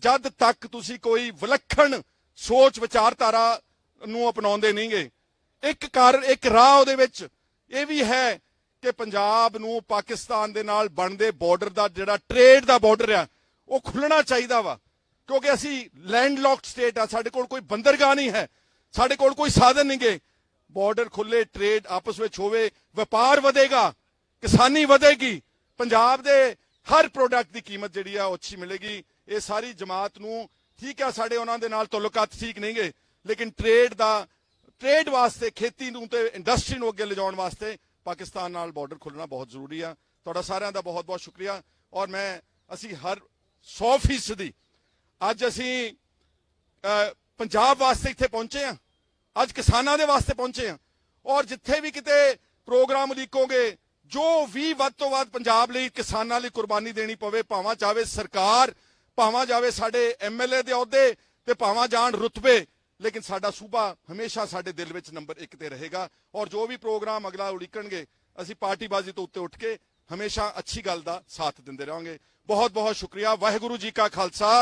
ਜਦ ਤੱਕ ਤੁਸੀਂ ਕੋਈ ਵਿਲੱਖਣ ਸੋਚ ਵਿਚਾਰਧਾਰਾ ਨੂੰ ਅਪਣਾਉਂਦੇ ਨਹੀਂਗੇ। ਇੱਕ ਰਾਹ ਉਹਦੇ ਵਿੱਚ ਇਹ ਵੀ ਹੈ ਕਿ ਪੰਜਾਬ ਨੂੰ ਪਾਕਿਸਤਾਨ ਦੇ ਨਾਲ ਬਣਦੇ ਬਾਰਡਰ ਦਾ, ਜਿਹੜਾ ਟ੍ਰੇਡ ਦਾ ਬਾਰਡਰ ਆ, ਉਹ ਖੁੱਲਣਾ ਚਾਹੀਦਾ ਵਾ। ਕਿਉਂਕਿ ਅਸੀਂ ਲੈਂਡਲੌਕਡ ਸਟੇਟ ਆ, ਸਾਡੇ ਕੋਲ ਕੋਈ ਬੰਦਰਗਾਹ ਨਹੀਂ ਹੈ, ਸਾਡੇ ਕੋਲ ਕੋਈ ਸਾਧਨ ਨਹੀਂਗੇ। ਬਾਰਡਰ ਖੁੱਲੇ, ਟ੍ਰੇਡ ਆਪਸ ਵਿੱਚ ਹੋਵੇ, ਵਪਾਰ ਵਧੇਗਾ, किसानी ਵਧੇਗੀ, पंजाब ਦੇ हर प्रोडक्ट की कीमत ਜਿਹੜੀ ਆ ਉਹ ਅੱਛੀ ਮਿਲੇਗੀ। ਇਹ ਸਾਰੀ ਜਮਾਤ ਨੂੰ ਠੀਕ ਆ, ਸਾਡੇ ਉਹਨਾਂ ਦੇ ਨਾਲ ਤਾਲੁਕਾਤ ਠੀਕ ਨਹੀਂ ਗਏ, ਲੇਕਿਨ ट्रेड वास्ते, खेती ਨੂੰ ਤੇ ਇੰਡਸਟਰੀ ਨੂੰ ਅੱਗੇ ਲਿਜਾਉਣ ਵਾਸਤੇ ਪਾਕਿਸਤਾਨ ਨਾਲ ਬਾਰਡਰ ਖੁੱਲਣਾ ਬਹੁਤ ਜ਼ਰੂਰੀ ਆ। ਤੁਹਾਡਾ ਸਾਰਿਆਂ ਦਾ ਬਹੁਤ ਬਹੁਤ ਸ਼ੁਕਰੀਆ। ਔਰ ਅਸੀਂ ਹਰ 100% ਅੱਜ ਅਸੀਂ ਪੰਜਾਬ ਵਾਸਤੇ ਇੱਥੇ ਪਹੁੰਚੇ ਆ, ਅੱਜ ਕਿਸਾਨਾਂ ਦੇ ਵਾਸਤੇ ਪਹੁੰਚੇ ਆ। ਔਰ ਜਿੱਥੇ ਵੀ ਕਿਤੇ ਪ੍ਰੋਗਰਾਮ ਉਲੀਕੋਗੇ, ਜੋ ਵੀ ਵੱਧ ਤੋਂ ਵੱਧ ਪੰਜਾਬ ਲਈ, ਕਿਸਾਨਾਂ ਲਈ ਕੁਰਬਾਨੀ ਦੇਣੀ ਪਵੇ, ਭਾਵਾਂ ਚਾਹੇ ਸਰਕਾਰ, ਭਾਵਾਂ ਜਾਵੇ ਸਾਡੇ MLA ਦੇ ਅਹੁਦੇ ਤੇ ਭਾਵਾਂ ਜਾਣ ਰੁਤਬੇ, लेकिन साडा सूबा हमेशा साडे दिल विच नंबर 1 ते रहेगा। और जो भी प्रोग्राम अगला उड़ीकणगे, असीं पार्टीबाजी तो उत्ते उठ के हमेशा अच्छी गल दा साथ दिंदे रहांगे। बहुत बहुत शुक्रिया। वाहिगुरू जी का खालसा,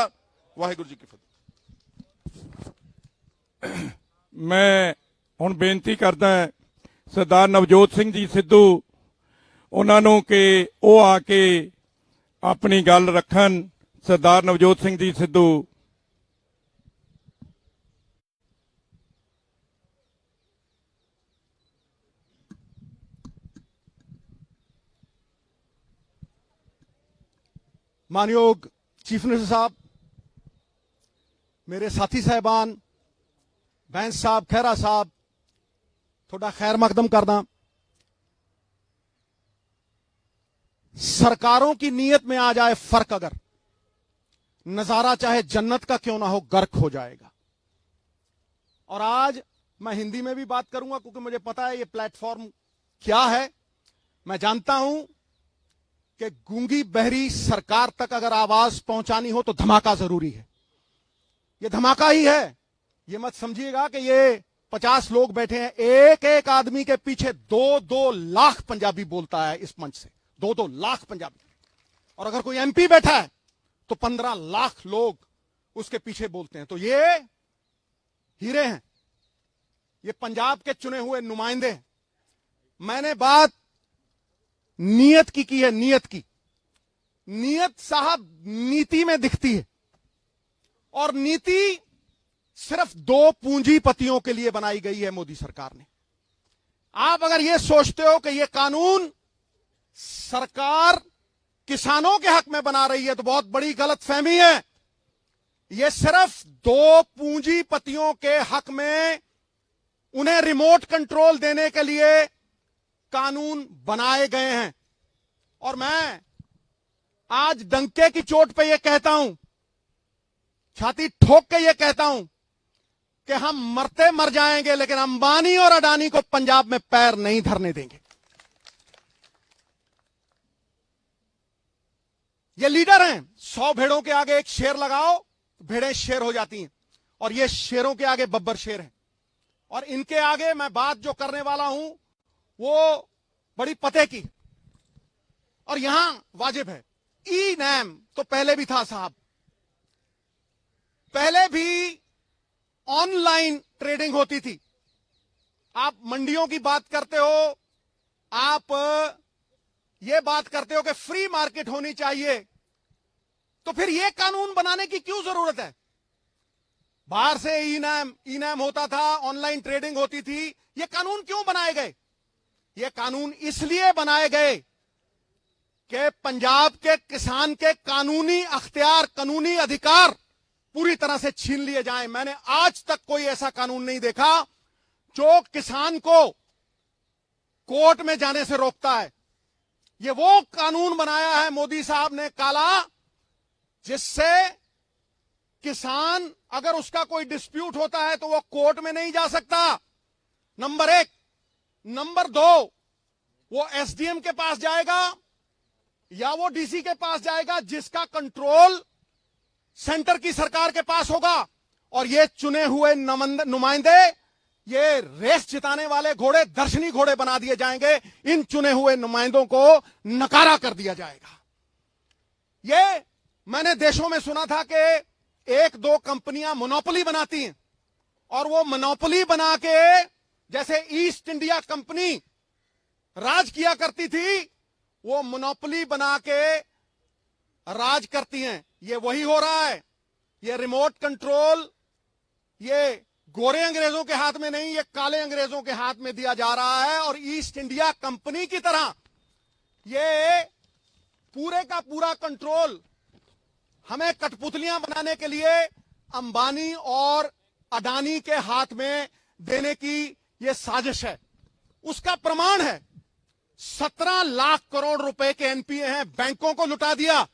वाहिगुरू जी की फतेह। मैं हुण बेनती करदा सरदार नवजोत सिंह जी सिद्धू उन्हां नूं कि ਉਹ आ के अपनी गल रखन। सरदार नवजोत सिंह जी सिद्धू। मानयोग चीफ मिनिस्टर साहब, मेरे साथी साहबान, बैंस साहब, खैरा साहब, थोड़ा खैर मकदम करना। सरकारों की नीयत में आ जाए फर्क, अगर नजारा चाहे जन्नत का क्यों ना हो, गर्क हो जाएगा। और आज मैं हिंदी में भी बात करूंगा क्योंकि मुझे पता है ये प्लेटफॉर्म क्या है। मैं जानता हूं कि गूंगी बहरी सरकार तक अगर आवाज पहुंचानी हो तो धमाका जरूरी है। ये धमाका ही है। ये मत समझिएगा कि ये 50 लोग बैठे हैं, एक एक आदमी के पीछे 2-2 लाख पंजाबी बोलता है इस मंच से, 2-2 लाख पंजाबी। और अगर कोई MP बैठा है तो 15 लाख लोग उसके पीछे बोलते हैं। तो ये हीरे हैं, ये पंजाब के चुने हुए नुमाइंदे हैं। मैंने बात नीयत की है, नीयत की। नीयत साहब नीति में दिखती है, और नीति सिर्फ 2 पूंजीपतियों के लिए बनाई गई है मोदी सरकार ने। आप अगर यह सोचते हो कि यह कानून सरकार किसानों के हक में बना रही है तो बहुत बड़ी गलतफहमी है। यह सिर्फ 2 पूंजीपतियों के हक में उन्हें रिमोट कंट्रोल देने के लिए कानून बनाए गए हैं। और मैं आज डंके की चोट पे यह कहता हूं, छाती ठोक के यह कहता हूं कि हम मरते मर जाएंगे, लेकिन अंबानी और अडानी को पंजाब में पैर नहीं धरने देंगे। ये लीडर हैं। 100 भेड़ों के आगे एक शेर लगाओ, भेड़ें शेर हो जाती हैं, और ये शेरों के आगे बब्बर शेर हैं। और इनके आगे मैं बात जो करने वाला हूं वो बड़ी पते की, और यहां वाजिब है। ई-नैम तो पहले भी था साहब, पहले भी ऑनलाइन ट्रेडिंग होती थी। आप मंडियों की बात करते हो, आप ये बात करते हो कि फ्री मार्केट होनी चाहिए, तो फिर यह कानून बनाने की क्यों जरूरत है? बाहर से ई-नैम होता था, ऑनलाइन ट्रेडिंग होती थी, ये कानून क्यों बनाए गए? ये कानून इसलिए बनाए गए कि पंजाब के किसान के कानूनी अख्तियार, कानूनी अधिकार पूरी तरह से छीन लिए जाएं। मैंने आज तक कोई ऐसा कानून नहीं देखा जो किसान को कोर्ट में जाने से रोकता है। ये वो कानून बनाया है मोदी साहब ने काला, जिससे किसान अगर उसका कोई डिस्प्यूट होता है तो वो कोर्ट में नहीं जा सकता, नंबर 1। नंबर 2, वो SDM के पास जाएगा या वो DC के पास जाएगा, जिसका कंट्रोल सेंटर की सरकार के पास होगा। और ये चुने हुए नुमाइंदे, ये रेस जिताने वाले घोड़े दर्शनी घोड़े बना दिए जाएंगे। इन चुने हुए नुमाइंदों को नकारा कर दिया जाएगा। ये मैंने देशों में सुना था कि 1-2 कंपनियां मोनोपोली बनाती हैं, और वो मोनोपोली बना के, जैसे ईस्ट इंडिया कंपनी राज किया करती थी, वो मोनोपोली बना के राज करती हैं। ये वही हो रहा है। ये रिमोट कंट्रोल ये गोरे अंग्रेजों के हाथ में नहीं, ये काले अंग्रेजों के हाथ में दिया जा रहा है। और ईस्ट इंडिया कंपनी की तरह ये पूरे का पूरा कंट्रोल हमें कठपुतलियां बनाने के लिए अंबानी और अडानी के हाथ में देने की ये साजिश है। उसका प्रमाण है 17 लाख करोड़ रुपए के एनपीए हैं, बैंकों को लुटा दिया।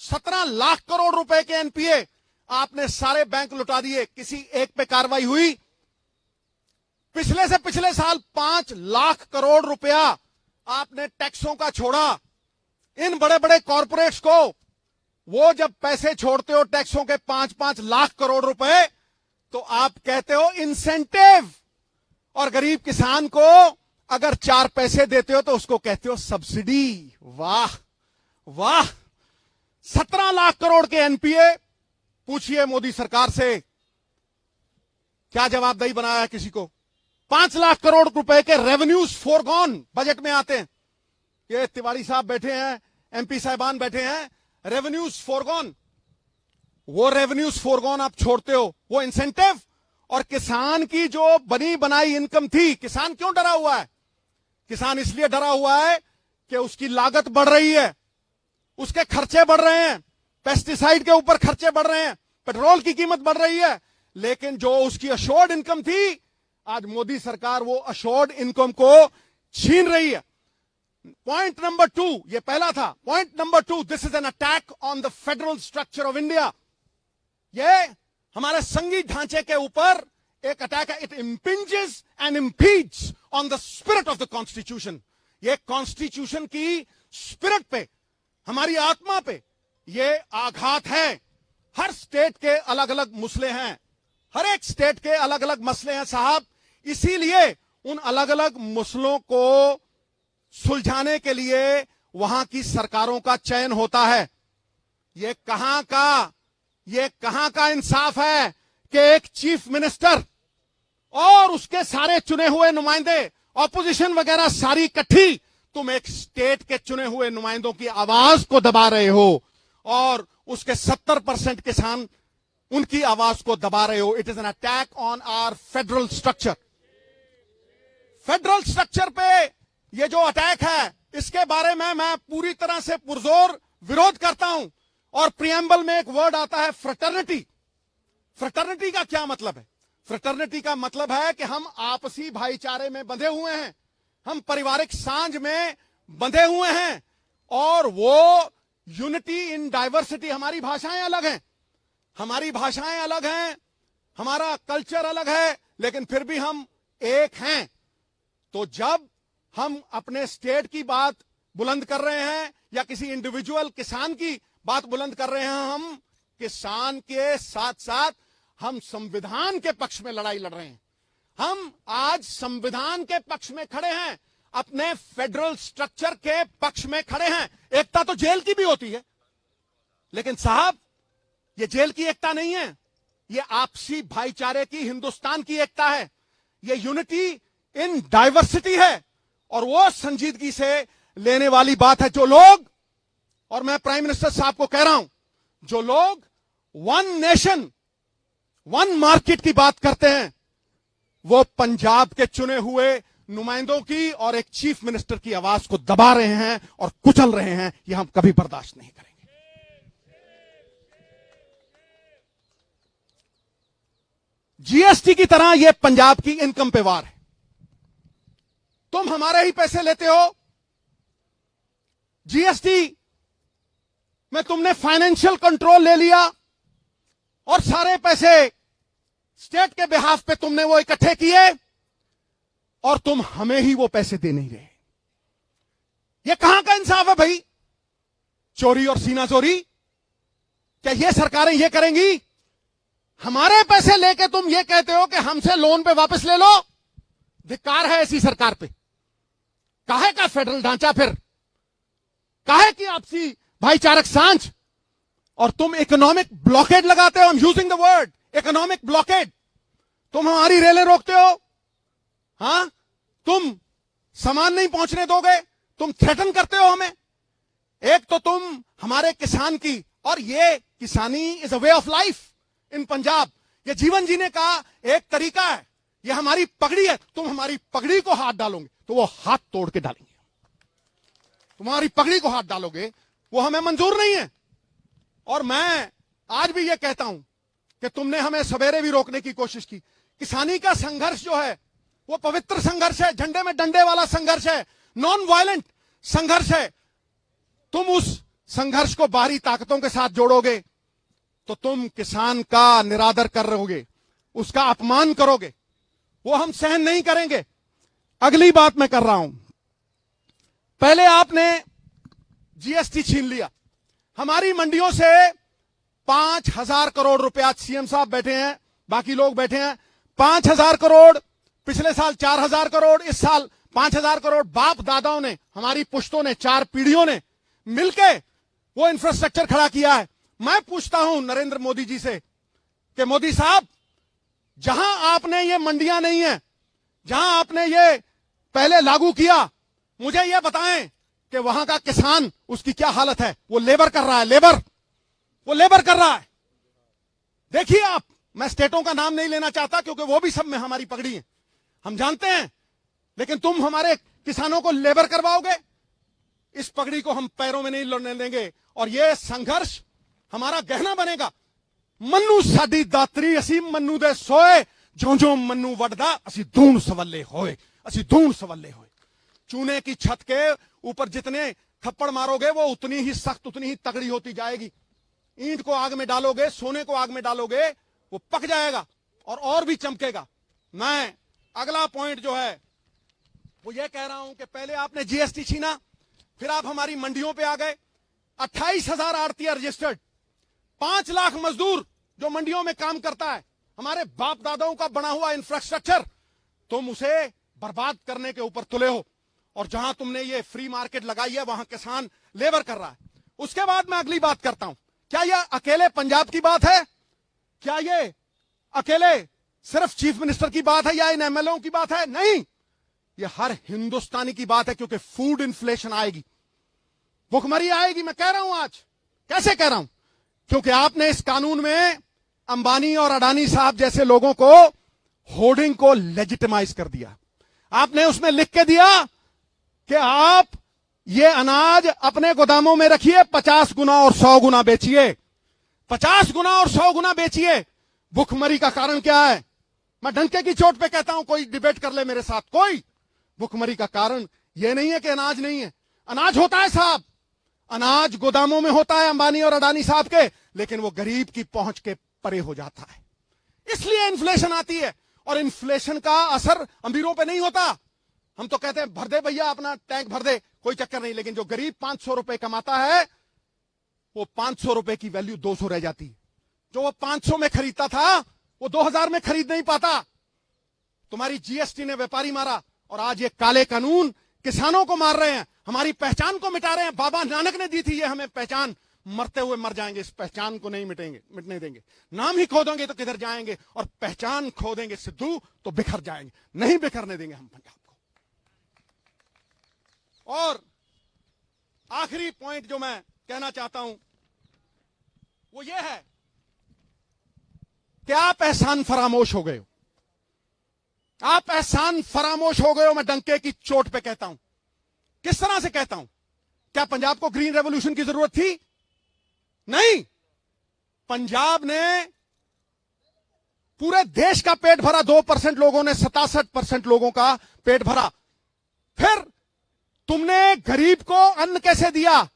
17 लाख करोड़ रुपए के एनपीए आपने सारे बैंक लुटा दिए, किसी एक पे कार्रवाई हुई? पिछले से पिछले साल 5 लाख करोड़ रुपया आपने टैक्सों का छोड़ा। इन बड़े बड़े कॉरपोरेट्स को वो जब पैसे छोड़ते हो टैक्सों के 5-5 लाख करोड़ रुपए, तो आप कहते हो इंसेंटिव, और गरीब किसान को अगर 4 पैसे देते हो तो उसको कहते हो सब्सिडी। वाह वाह, 17 लाख करोड़ के एनपीए। पूछिए मोदी सरकार से क्या जवाबदेही बनाया है किसी को? 5 लाख करोड़ रुपए के रेवेन्यूज फोरगॉन बजट में आते हैं। ये तिवारी साहब बैठे हैं, एमपी साहिबान बैठे हैं, रेवेन्यूज फोरगॉन। वो रेवेन्यूज फोरगॉन आप छोड़ते हो, वो इंसेंटिव। और किसान की जो बनी बनाई इनकम थी, किसान क्यों डरा हुआ है? किसान इसलिए डरा हुआ है कि उसकी लागत बढ़ रही है, उसके खर्चे बढ़ रहे हैं, पेस्टिसाइड के ऊपर खर्चे बढ़ रहे हैं, पेट्रोल की कीमत बढ़ रही है। लेकिन जो उसकी अश्योर्ड इनकम थी, आज मोदी सरकार वो अश्योर्ड इनकम को छीन रही है। पॉइंट नंबर 2, ये पहला था। Point number 2, this is an attack on the federal structure of India. ये हमारे संघीय ढांचे के ऊपर एक अटैक है। It impinges and impedes on the spirit of the constitution. ये कॉन्स्टिट्यूशन की स्पिरिट पे, हमारी आत्मा पे ये आघात है। हर स्टेट के अलग अलग मसले हैं, हर एक स्टेट के अलग अलग मसले हैं साहब। इसीलिए उन अलग अलग मसलों को सुलझाने के लिए वहां की सरकारों का चयन होता है। ये कहां का इंसाफ है कि एक चीफ मिनिस्टर और उसके सारे चुने हुए नुमाइंदे, ऑपोजिशन वगैरह सारी इकट्ठी, तुम एक स्टेट के चुने हुए नुमाइंदों की आवाज को दबा रहे हो और उसके 70% किसान उनकी आवाज को दबा रहे हो। It is an attack on our federal structure. Federal structure पे ये जो अटैक है, इसके बारे में मैं पूरी तरह से पुरजोर विरोध करता हूं। और प्रियम्बल में एक वर्ड आता है फ्रेटर्निटी। फ्रेटर्निटी का क्या मतलब है? फ्रेटर्निटी का मतलब है कि हम आपसी भाईचारे में बंधे हुए हैं, हम पारिवारिक सांझ में बंधे हुए हैं, और वो यूनिटी इन डाइवर्सिटी। हमारी भाषाएं अलग हैं, हमारी भाषाएं अलग हैं, हमारा कल्चर अलग है, लेकिन फिर भी हम एक हैं। तो जब हम अपने स्टेट की बात बुलंद कर रहे हैं या किसी इंडिविजुअल किसान की बात बुलंद कर रहे हैं, हम किसान के साथ साथ हम संविधान के पक्ष में लड़ाई लड़ रहे हैं। हम आज संविधान के पक्ष में खड़े हैं, अपने फेडरल स्ट्रक्चर के पक्ष में खड़े हैं। एकता तो जेल की भी होती है, लेकिन साहब ये जेल की एकता नहीं है, ये आपसी भाईचारे की, हिंदुस्तान की एकता है। ये यूनिटी इन डाइवर्सिटी है, और वो संजीदगी से लेने वाली बात है। जो लोग, और मैं प्राइम मिनिस्टर साहब को कह रहा हूं, जो लोग वन नेशन वन मार्केट की बात करते हैं, वो पंजाब के चुने हुए नुमाइंदों की और एक चीफ मिनिस्टर की आवाज को दबा रहे हैं और कुचल रहे हैं। यह हम कभी बर्दाश्त नहीं करेंगे। जीएसटी की तरह यह पंजाब की इनकम पे वार है। तुम हमारे ही पैसे लेते हो, जीएसटी में तुमने फाइनेंशियल कंट्रोल ले लिया, और सारे पैसे स्टेट के बिहाफ पे तुमने वो इकट्ठे किए, और तुम हमें ही वो पैसे दे नहीं रहे। ये कहां का इंसाफ है भाई? चोरी और सीना चोरी। क्या ये सरकारें ये करेंगी? हमारे पैसे लेके तुम ये कहते हो कि हमसे लोन पे वापस ले लो। धिक्कार है ऐसी सरकार पे। काहे का फेडरल ढांचा फिर? काहे की आपसी भाईचारक सांझ? और तुम इकोनॉमिक ब्लॉकेड लगाते हो। I am using the word economic blockade. तुम हमारी रेलें रोकते हो, हां? तुम सामान नहीं पहुंचने दोगे, तुम थ्रेटन करते हो हमें। एक तो तुम हमारे किसान की, और ये किसानी is a way of life in Punjab, ये जीवन जीने का एक तरीका है, ये हमारी पगड़ी है। तुम हमारी पगड़ी को हाथ डालोगे तो वो हाथ तोड़ के डालेंगे। तुम्हारी पगड़ी को हाथ डालोगे, वो हमें मंजूर नहीं है। और मैं आज भी ये कहता हूं कि तुमने हमें सवेरे भी रोकने की कोशिश की। किसानी का संघर्ष जो है वो पवित्र संघर्ष है, झंडे में डंडे वाला संघर्ष है, नॉन वायलेंट संघर्ष है। तुम उस संघर्ष को बाहरी ताकतों के साथ जोड़ोगे तो तुम किसान का निरादर कर रहोगे, उसका अपमान करोगे, वो हम सहन नहीं करेंगे। अगली बात मैं कर रहा हूं, पहले आपने जीएसटी छीन लिया हमारी मंडियों से। 5,000 करोड़ रुपया, सीएम साहब बैठे हैं, बाकी लोग बैठे हैं, 5,000 करोड़, पिछले साल 4,000 करोड़, इस साल 5,000 करोड़ बाप दादाओं ने, हमारी पुश्तों ने, 4 पीढ़ियों ने मिलके वो इंफ्रास्ट्रक्चर खड़ा किया है। मैं पूछता हूं नरेंद्र मोदी जी से कि मोदी साहब, जहां आपने ये मंडियां नहीं है, जहां आपने ये पहले लागू किया, मुझे ये बताएं कि वहां का किसान, उसकी क्या हालत है? वो लेबर कर रहा है, वो लेबर कर रहा है। देखिए आप, मैं स्टेटों का नाम नहीं लेना चाहता क्योंकि वो भी सब में हमारी पगड़ी है, हम जानते हैं, लेकिन तुम हमारे किसानों को लेबर करवाओगे, इस पगड़ी को हम पैरों में नहीं लड़ने देंगे। और ये संघर्ष हमारा गहना बनेगा। मन्नू साडी दातरी, असी मन्नू दे सोए, जो जो मन्नू वडदा, असी धूण सवल्ले होए, असी धूण सवल्ले होए। चूने की छत के ऊपर जितने थप्पड़ मारोगे वो उतनी ही सख्त, उतनी ही तगड़ी होती जाएगी। ईंट को आग में डालोगे, सोने को आग में डालोगे, वो पक जाएगा और भी चमकेगा। मैं अगला पॉइंट जो है वो ये कह रहा हूं कि पहले आपने जीएसटी छीना, फिर आप हमारी मंडियों पे आ गए। 28,000 आड़तिया रजिस्टर्ड, 5 लाख मजदूर जो मंडियों में काम करता है, हमारे बाप दादाओं का बना हुआ इंफ्रास्ट्रक्चर, तुम उसे बर्बाद करने के ऊपर तुले हो। और जहां तुमने ये फ्री मार्केट लगाई है वहां किसान लेबर कर रहा है। उसके बाद मैं अगली बात करता हूं, क्या यह अकेले पंजाब की बात है? क्या ये अकेले सिर्फ चीफ मिनिस्टर की बात है या इन एमएलओ की बात है? नहीं, ये हर हिंदुस्तानी की बात है, क्योंकि फूड इन्फ्लेशन आएगी, भुखमरी आएगी। मैं कह रहा हूं आज, कैसे कह रहा हूं? क्योंकि आपने इस कानून में अंबानी और अडानी साहब जैसे लोगों को, होर्डिंग को लेजिटिमाइज कर दिया। आपने उसमें लिख के दिया कि आप ये अनाज अपने गोदामों में रखिए, 50 गुना और 100 गुना बेचिए, 50 गुना और 100 गुना बेचिए। भुखमरी का कारण क्या है? मैं डंके की चोट पे कहता हूं, कोई डिबेट कर ले मेरे साथ, कोई। भुखमरी का कारण यह नहीं है कि अनाज नहीं है, अनाज होता है साहब, अनाज गोदामों में होता है अंबानी और अडानी साहब के, लेकिन वो गरीब की पहुंच के परे हो जाता है, इसलिए इन्फ्लेशन आती है। और इन्फ्लेशन का असर अमीरों पे नहीं होता। हम तो कहते हैं भर दे भैया, अपना टैंक भर दे, कोई चक्कर नहीं, लेकिन जो गरीब 500 रुपए कमाता है, वो 500 रुपए की वैल्यू 200 रह जाती है। जो वो 500 में खरीदता था वो 2000 में खरीद नहीं पाता। तुम्हारी जीएसटी ने व्यापारी मारा, और आज ये काले कानून किसानों को मार रहे हैं, हमारी पहचान को मिटा रहे हैं। बाबा नानक ने दी थी ये हमें पहचान, मरते हुए मर जाएंगे, इस पहचान को नहीं मिटने देंगे। नाम ही खो देंगे तो किधर जाएंगे, और पहचान खो देंगे सिद्धू तो बिखर जाएंगे, नहीं बिखरने देंगे हम पंजाब को। और आखिरी पॉइंट जो मैं कहना चाहता हूं वो ये है कि आप एहसान फरामोश हो गए हो, आप एहसान फरामोश हो गए हो। मैं डंके की चोट पे कहता हूं। किस तरह से कहता हूं? क्या पंजाब को ग्रीन रेवोल्यूशन की जरूरत थी? नहीं। पंजाब ने पूरे देश का पेट भरा, 2% लोगों ने 67% लोगों का पेट भरा। फिर तुमने गरीब को अन्न कैसे दिया?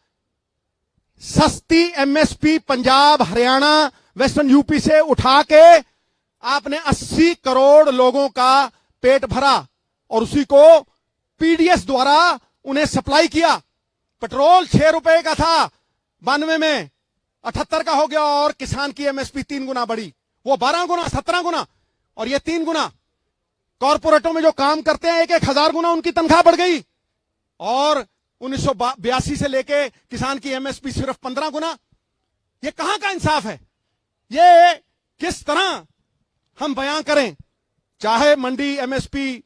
सस्ती MSP Punjab, Haryana, western UP से उठा के आपने 80 करोड़ लोगों का पेट भरा, और उसी को पीडीएस द्वारा उन्हें सप्लाई किया। पेट्रोल 6 रुपए का था 92 में, 78 का हो गया, और किसान की एमएसपी 3 गुना बढ़ी, वो 12 गुना, 17 गुना, और ये 3 गुना। कॉर्पोरेटों में जो काम करते हैं 1,000 गुना उनकी तनख्वाह बढ़ गई, और 1982 से लेके किसान की एमएसपी सिर्फ 15 गुना। ये कहां का इंसाफ है? ये किस तरह हम बयां करें? चाहे मंडी एमएसपी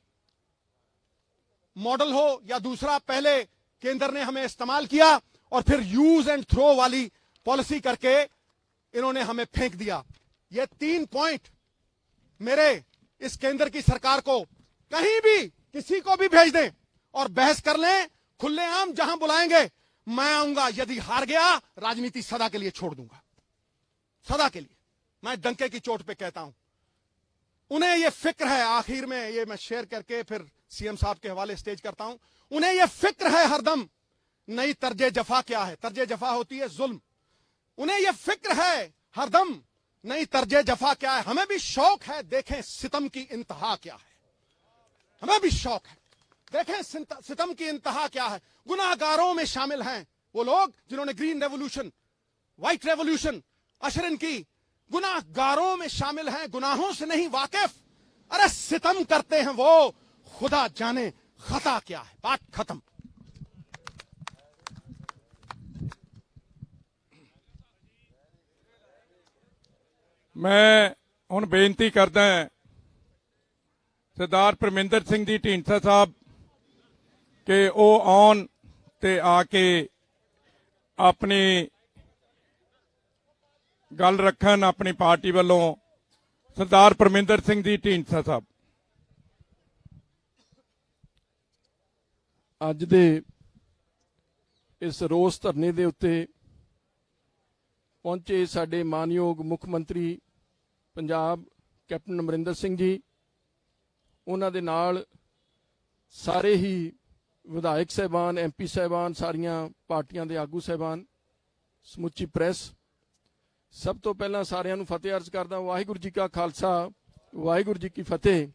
मॉडल हो या दूसरा, पहले केंद्र ने हमें इस्तेमाल किया और फिर यूज एंड थ्रो वाली पॉलिसी करके इन्होंने हमें फेंक दिया। ये 3 पॉइंट मेरे इस केंद्र की सरकार को, कहीं भी किसी को भी भेज दें और बहस कर लें, खुलेआम जहां बुलाएंगे मैं आऊंगा। यदि हार गया राजनीति सदा के लिए छोड़ दूंगा, सदा के लिए। मैं डंके की चोट पे कहता हूं। उन्हें यह फिक्र है, आखिर में ये मैं शेयर करके फिर सीएम साहब के हवाले स्टेज करता हूं। उन्हें यह फिक्र है हरदम नई तर्जे जफा क्या है। तर्जे जफा होती है जुल्म। उन्हें यह फिक्र है हरदम नई तर्जे जफा क्या है। हमें भी शौक है देखें सितम की इंतहा क्या है। हमें भी शौक है देखें सितम की इंतहा क्या है। गुनाहगारों में शामिल हैं वो लोग जिन्होंने ग्रीन रेवोल्यूशन, व्हाइट रेवोल्यूशन अशरन की। गुनाहगारों में शामिल हैं, गुनाहों से नहीं वाकिफ। अरे सितम करते हैं वो, खुदा जाने खता क्या है। बात खत्म। ਮੈਂ ਹੁਣ ਬੇਨਤੀ ਕਰਦਾ ਸਰਦਾਰ ਪਰਮਿੰਦਰ ਸਿੰਘ ਜੀ ਢੀਂਡਸਾ ਸਾਹਿਬ ਕਿ ਉਹ ਆਉਣ ਤੇ ਆ ਕੇ ਆਪਣੀ ਗੱਲ ਰੱਖਣ ਆਪਣੀ ਪਾਰਟੀ ਵੱਲੋਂ। ਸਰਦਾਰ ਪਰਮਿੰਦਰ ਸਿੰਘ ਜੀ ਢੀਂਡਸਾ ਸਾਹਿਬ। ਅੱਜ ਦੇ ਇਸ ਰੋਸ ਧਰਨੇ ਦੇ ਉੱਤੇ ਪਹੁੰਚੇ ਸਾਡੇ ਮਾਨਯੋਗ ਮੁੱਖ ਮੰਤਰੀ ਪੰਜਾਬ ਕੈਪਟਨ ਅਮਰਿੰਦਰ ਸਿੰਘ ਜੀ, ਉਹਨਾਂ ਦੇ ਨਾਲ ਸਾਰੇ ਹੀ ਵਿਧਾਇਕ ਸਾਹਿਬਾਨ, ਐਮਪੀ ਸਾਹਿਬਾਨ, ਸਾਰੀਆਂ ਪਾਰਟੀਆਂ ਦੇ ਆਗੂ ਸਾਹਿਬਾਨ, ਸਮੁੱਚੀ ਪ੍ਰੈਸ, ਸਭ ਤੋਂ ਪਹਿਲਾਂ ਸਾਰਿਆਂ ਨੂੰ ਫਤਿਹ ਅਰਜ਼ ਕਰਦਾ। ਵਾਹਿਗੁਰੂ ਜੀ ਕਾ ਖਾਲਸਾ, ਵਾਹਿਗੁਰੂ ਜੀ ਕੀ ਫਤਿਹ।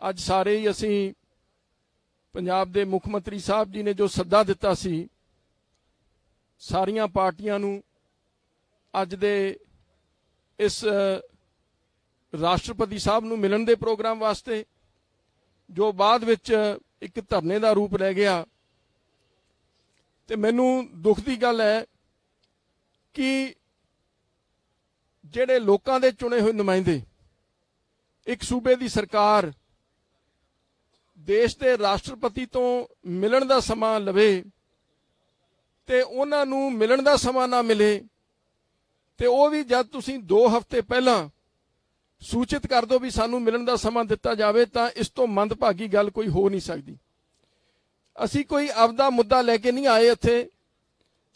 ਅੱਜ ਸਾਰੇ ਹੀ ਅਸੀਂ ਪੰਜਾਬ ਦੇ ਮੁੱਖ ਮੰਤਰੀ ਸਾਹਿਬ ਜੀ ਨੇ ਜੋ ਸੱਦਾ ਦਿੱਤਾ ਸੀ ਸਾਰੀਆਂ ਪਾਰਟੀਆਂ ਨੂੰ ਅੱਜ ਦੇ ਇਸ ਰਾਸ਼ਟਰਪਤੀ ਸਾਹਿਬ ਨੂੰ ਮਿਲਣ ਦੇ ਪ੍ਰੋਗਰਾਮ ਵਾਸਤੇ, ਜੋ ਬਾਅਦ ਵਿੱਚ ਇੱਕ ਧਰਨੇ ਦਾ ਰੂਪ ਲੈ ਗਿਆ। ਤੇ ਮੈਨੂੰ ਦੁੱਖ ਦੀ ਗੱਲ ਹੈ ਕਿ ਜਿਹੜੇ ਲੋਕਾਂ ਦੇ ਚੁਣੇ ਹੋਏ ਨੁਮਾਇੰਦੇ, ਇੱਕ ਸੂਬੇ ਦੀ ਸਰਕਾਰ ਦੇਸ਼ ਦੇ ਰਾਸ਼ਟਰਪਤੀ ਤੋਂ ਮਿਲਣ ਦਾ ਸਮਾਂ ਲਵੇ ਤੇ ਉਹਨਾਂ ਨੂੰ ਮਿਲਣ ਦਾ ਸਮਾਂ ਨਾ ਮਿਲੇ, ਤੇ ਉਹ ਵੀ ਜਦ ਤੁਸੀਂ 2 ਹਫ਼ਤੇ ਪਹਿਲਾਂ ਸੂਚਿਤ ਕਰ ਦਿਓ ਵੀ ਸਾਨੂੰ ਮਿਲਣ ਦਾ ਸਮਾਂ ਦਿੱਤਾ ਜਾਵੇ, ਤਾਂ ਇਸ ਤੋਂ ਮੰਦਭਾਗੀ ਗੱਲ ਕੋਈ ਹੋ ਨਹੀਂ ਸਕਦੀ। ਅਸੀਂ ਕੋਈ ਆਪਦਾ ਮੁੱਦਾ ਲੈ ਕੇ ਨਹੀਂ ਆਏ ਇੱਥੇ।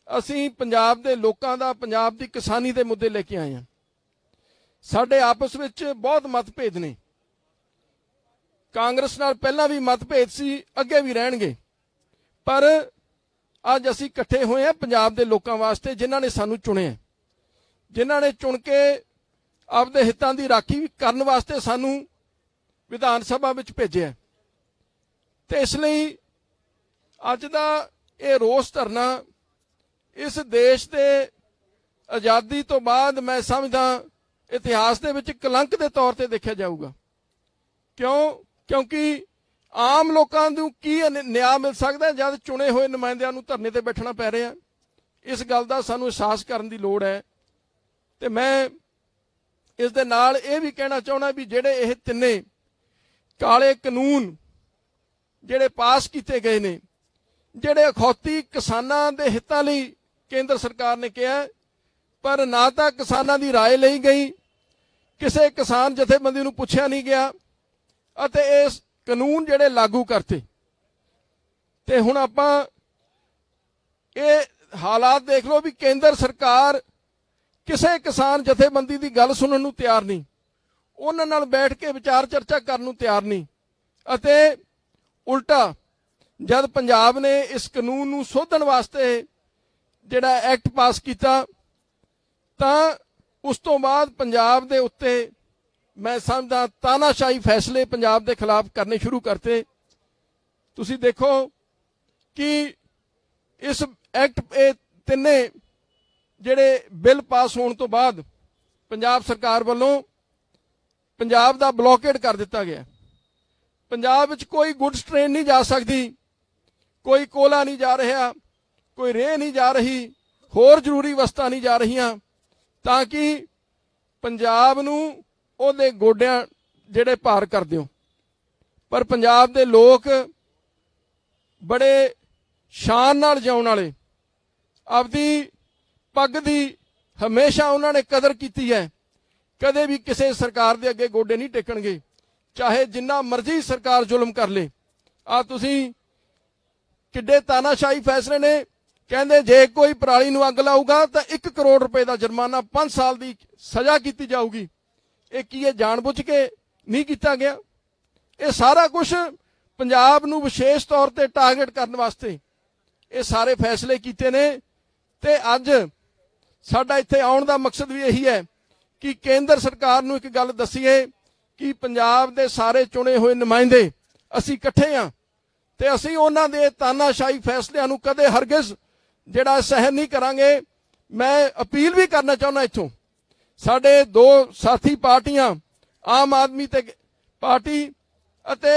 ਅਸੀਂ ਪੰਜਾਬ ਦੇ ਲੋਕਾਂ ਦਾ, ਪੰਜਾਬ ਦੀ ਕਿਸਾਨੀ ਦੇ ਮੁੱਦੇ ਲੈ ਕੇ ਆਏ ਹਾਂ। ਸਾਡੇ ਆਪਸ ਵਿੱਚ ਬਹੁਤ ਮਤਭੇਦ ਨੇ। ਕਾਂਗਰਸ ਨਾਲ ਪਹਿਲਾਂ ਵੀ ਮਤਭੇਦ ਸੀ, ਅੱਗੇ ਵੀ ਰਹਿਣਗੇ, ਪਰ ਅੱਜ ਅਸੀਂ ਇਕੱਠੇ ਹੋਏ ਹਾਂ ਪੰਜਾਬ ਦੇ ਲੋਕਾਂ ਵਾਸਤੇ, ਜਿਨ੍ਹਾਂ ਨੇ ਸਾਨੂੰ ਚੁਣਿਆ, ਜਿਨ੍ਹਾਂ ਨੇ ਚੁਣ ਕੇ ਆਪਦੇ ਹਿੱਤਾਂ ਦੀ ਰਾਖੀ ਕਰਨ ਵਾਸਤੇ ਸਾਨੂੰ ਵਿਧਾਨ ਸਭਾ ਵਿੱਚ ਭੇਜਿਆ। ਤੇ ਇਸ ਲਈ ਅੱਜ ਦਾ ਇਹ ਰੋਸ ਧਰਨਾ ਇਸ ਦੇਸ਼ ਦੇ ਆਜ਼ਾਦੀ ਤੋਂ ਬਾਅਦ ਮੈਂ ਸਮਝਦਾ ਇਤਿਹਾਸ ਦੇ ਵਿੱਚ ਕਲੰਕ ਦੇ ਤੌਰ ਤੇ ਦੇਖਿਆ ਜਾਊਗਾ। ਕਿਉਂਕਿ ਆਮ ਲੋਕਾਂ ਨੂੰ ਕੀ ਨਿਆਂ ਮਿਲ ਸਕਦਾ ਜਦ ਚੁਣੇ ਹੋਏ ਨੁਮਾਇੰਦਿਆਂ ਨੂੰ ਧਰਨੇ ਤੇ ਬੈਠਣਾ ਪੈ ਰਿਹਾ। ਇਸ ਗੱਲ ਦਾ ਸਾਨੂੰ ਅਹਿਸਾਸ ਕਰਨ ਦੀ ਲੋੜ ਹੈ। ਤੇ ਮੈਂ ਇਸ ਦੇ ਨਾਲ ਇਹ ਵੀ ਕਹਿਣਾ ਚਾਹੁੰਦਾ ਵੀ ਜਿਹੜੇ ਇਹ ਤਿੰਨੇ ਕਾਲੇ ਕਾਨੂੰਨ ਜਿਹੜੇ ਪਾਸ ਕੀਤੇ ਗਏ ਨੇ, ਜਿਹੜੇ ਅਖੌਤੀ ਕਿਸਾਨਾਂ ਦੇ ਹਿੱਤਾਂ ਲਈ ਕੇਂਦਰ ਸਰਕਾਰ ਨੇ ਕਿਹਾ, ਪਰ ਨਾ ਤਾਂ ਕਿਸਾਨਾਂ ਦੀ ਰਾਏ ਲਈ ਗਈ, ਕਿਸੇ ਕਿਸਾਨ ਜਥੇਬੰਦੀ ਨੂੰ ਪੁੱਛਿਆ ਨਹੀਂ ਗਿਆ, ਅਤੇ ਇਸ ਕਾਨੂੰਨ ਜਿਹੜੇ ਲਾਗੂ ਕਰਤੇ। ਤੇ ਹੁਣ ਆਪਾਂ ਇਹ ਹਾਲਾਤ ਦੇਖ ਲਓ ਵੀ ਕੇਂਦਰ ਸਰਕਾਰ ਕਿਸੇ ਕਿਸਾਨ ਜਥੇਬੰਦੀ ਦੀ ਗੱਲ ਸੁਣਨ ਨੂੰ ਤਿਆਰ ਨਹੀਂ, ਉਹਨਾਂ ਨਾਲ ਬੈਠ ਕੇ ਵਿਚਾਰ ਚਰਚਾ ਕਰਨ ਨੂੰ ਤਿਆਰ ਨਹੀਂ, ਅਤੇ ਉਲਟਾ ਜਦ ਪੰਜਾਬ ਨੇ ਇਸ ਕਾਨੂੰਨ ਨੂੰ ਸੋਧਣ ਵਾਸਤੇ ਜਿਹੜਾ ਐਕਟ ਪਾਸ ਕੀਤਾ, ਤਾਂ ਉਸ ਤੋਂ ਬਾਅਦ ਪੰਜਾਬ ਦੇ ਉੱਤੇ ਮੈਂ ਸਮਝਦਾ ਤਾਨਾਸ਼ਾਹੀ ਫੈਸਲੇ ਪੰਜਾਬ ਦੇ ਖਿਲਾਫ ਕਰਨੇ ਸ਼ੁਰੂ ਕਰਤੇ। ਤੁਸੀਂ ਦੇਖੋ ਕਿ ਇਸ ਐਕਟ ਇਹ ਤਿੰਨੇ ਜਿਹੜੇ ਬਿੱਲ ਪਾਸ ਹੋਣ ਤੋਂ ਬਾਅਦ ਪੰਜਾਬ ਸਰਕਾਰ ਵੱਲੋਂ ਪੰਜਾਬ ਦਾ ਬਲੌਕੇਡ ਕਰ ਦਿੱਤਾ ਗਿਆ। ਪੰਜਾਬ ਵਿੱਚ ਕੋਈ ਗੁੱਡਸ ਟ੍ਰੇਨ ਨਹੀਂ ਜਾ ਸਕਦੀ, ਕੋਈ ਕੋਲਾ ਨਹੀਂ ਜਾ ਰਿਹਾ, ਕੋਈ ਰੇਹ ਨਹੀਂ ਜਾ ਰਹੀ, ਹੋਰ ਜ਼ਰੂਰੀ ਵਸਤਾਂ ਨਹੀਂ ਜਾ ਰਹੀਆਂ, ਤਾਂ ਕਿ ਪੰਜਾਬ ਨੂੰ ਉਹਦੇ ਗੋਡਿਆਂ ਜਿਹੜੇ ਭਾਰ ਕਰ ਦਿਓ। ਪਰ ਪੰਜਾਬ ਦੇ ਲੋਕ ਬੜੇ ਸ਼ਾਨ ਨਾਲ ਜਿਉਣ ਵਾਲੇ, ਆਪਦੀ ਪੱਗ ਦੀ ਹਮੇਸ਼ਾ ਉਹਨਾਂ ਨੇ ਕਦਰ ਕੀਤੀ ਹੈ, ਕਦੇ ਵੀ ਕਿਸੇ ਸਰਕਾਰ ਦੇ ਅੱਗੇ ਗੋਡੇ ਨਹੀਂ ਟੇਕਣਗੇ, ਚਾਹੇ ਜਿੰਨਾ ਮਰਜ਼ੀ ਸਰਕਾਰ ਜ਼ੁਲਮ ਕਰ ਲੇ। ਆ ਤੁਸੀਂ ਕਿੱਡੇ ਤਾਨਾਸ਼ਾਹੀ ਫੈਸਲੇ ਨੇ। ਕਹਿੰਦੇ ਜੇ ਕੋਈ ਪਰਾਲੀ ਨੂੰ ਅੱਗ ਲਾਊਗਾ ਤਾਂ 1 ਕਰੋੜ ਰੁਪਏ ਦਾ ਜੁਰਮਾਨਾ, 5 ਸਾਲ ਦੀ ਸਜ਼ਾ ਕੀਤੀ ਜਾਊਗੀ। ਇਹ ਕੀ ਇਹ ਜਾਣਬੁੱਝ ਕੇ ਨਹੀਂ ਕੀਤਾ ਗਿਆ? ਇਹ ਸਾਰਾ ਕੁਝ ਪੰਜਾਬ ਨੂੰ ਵਿਸ਼ੇਸ਼ ਤੌਰ ਤੇ ਟਾਰਗੇਟ ਕਰਨ ਵਾਸਤੇ ਇਹ ਸਾਰੇ ਫੈਸਲੇ ਕੀਤੇ ਨੇ। ਤੇ ਅੱਜ ਸਾਡਾ ਇੱਥੇ ਆਉਣ ਦਾ ਮਕਸਦ ਵੀ ਇਹੀ ਹੈ ਕਿ ਕੇਂਦਰ ਸਰਕਾਰ ਨੂੰ ਇੱਕ ਗੱਲ ਦੱਸੀਏ ਕਿ ਪੰਜਾਬ ਦੇ ਸਾਰੇ ਚੁਣੇ ਹੋਏ ਨੁਮਾਇੰਦੇ ਅਸੀਂ ਇਕੱਠੇ ਹਾਂ ਤੇ ਅਸੀਂ ਉਹਨਾਂ ਦੇ ਤਾਨਾਸ਼ਾਹੀ ਫੈਸਲਿਆਂ ਨੂੰ ਕਦੇ ਹਰਗਿਜ਼ ਜਿਹੜਾ ਸਹਿਣ ਨਹੀਂ ਕਰਾਂਗੇ। ਮੈਂ ਅਪੀਲ ਵੀ ਕਰਨਾ ਚਾਹੁੰਦਾ ਇੱਥੋਂ, ਸਾਡੇ 2 ਸਾਥੀ ਪਾਰਟੀਆਂ ਆਮ ਆਦਮੀ ਤੇ ਪਾਰਟੀ ਅਤੇ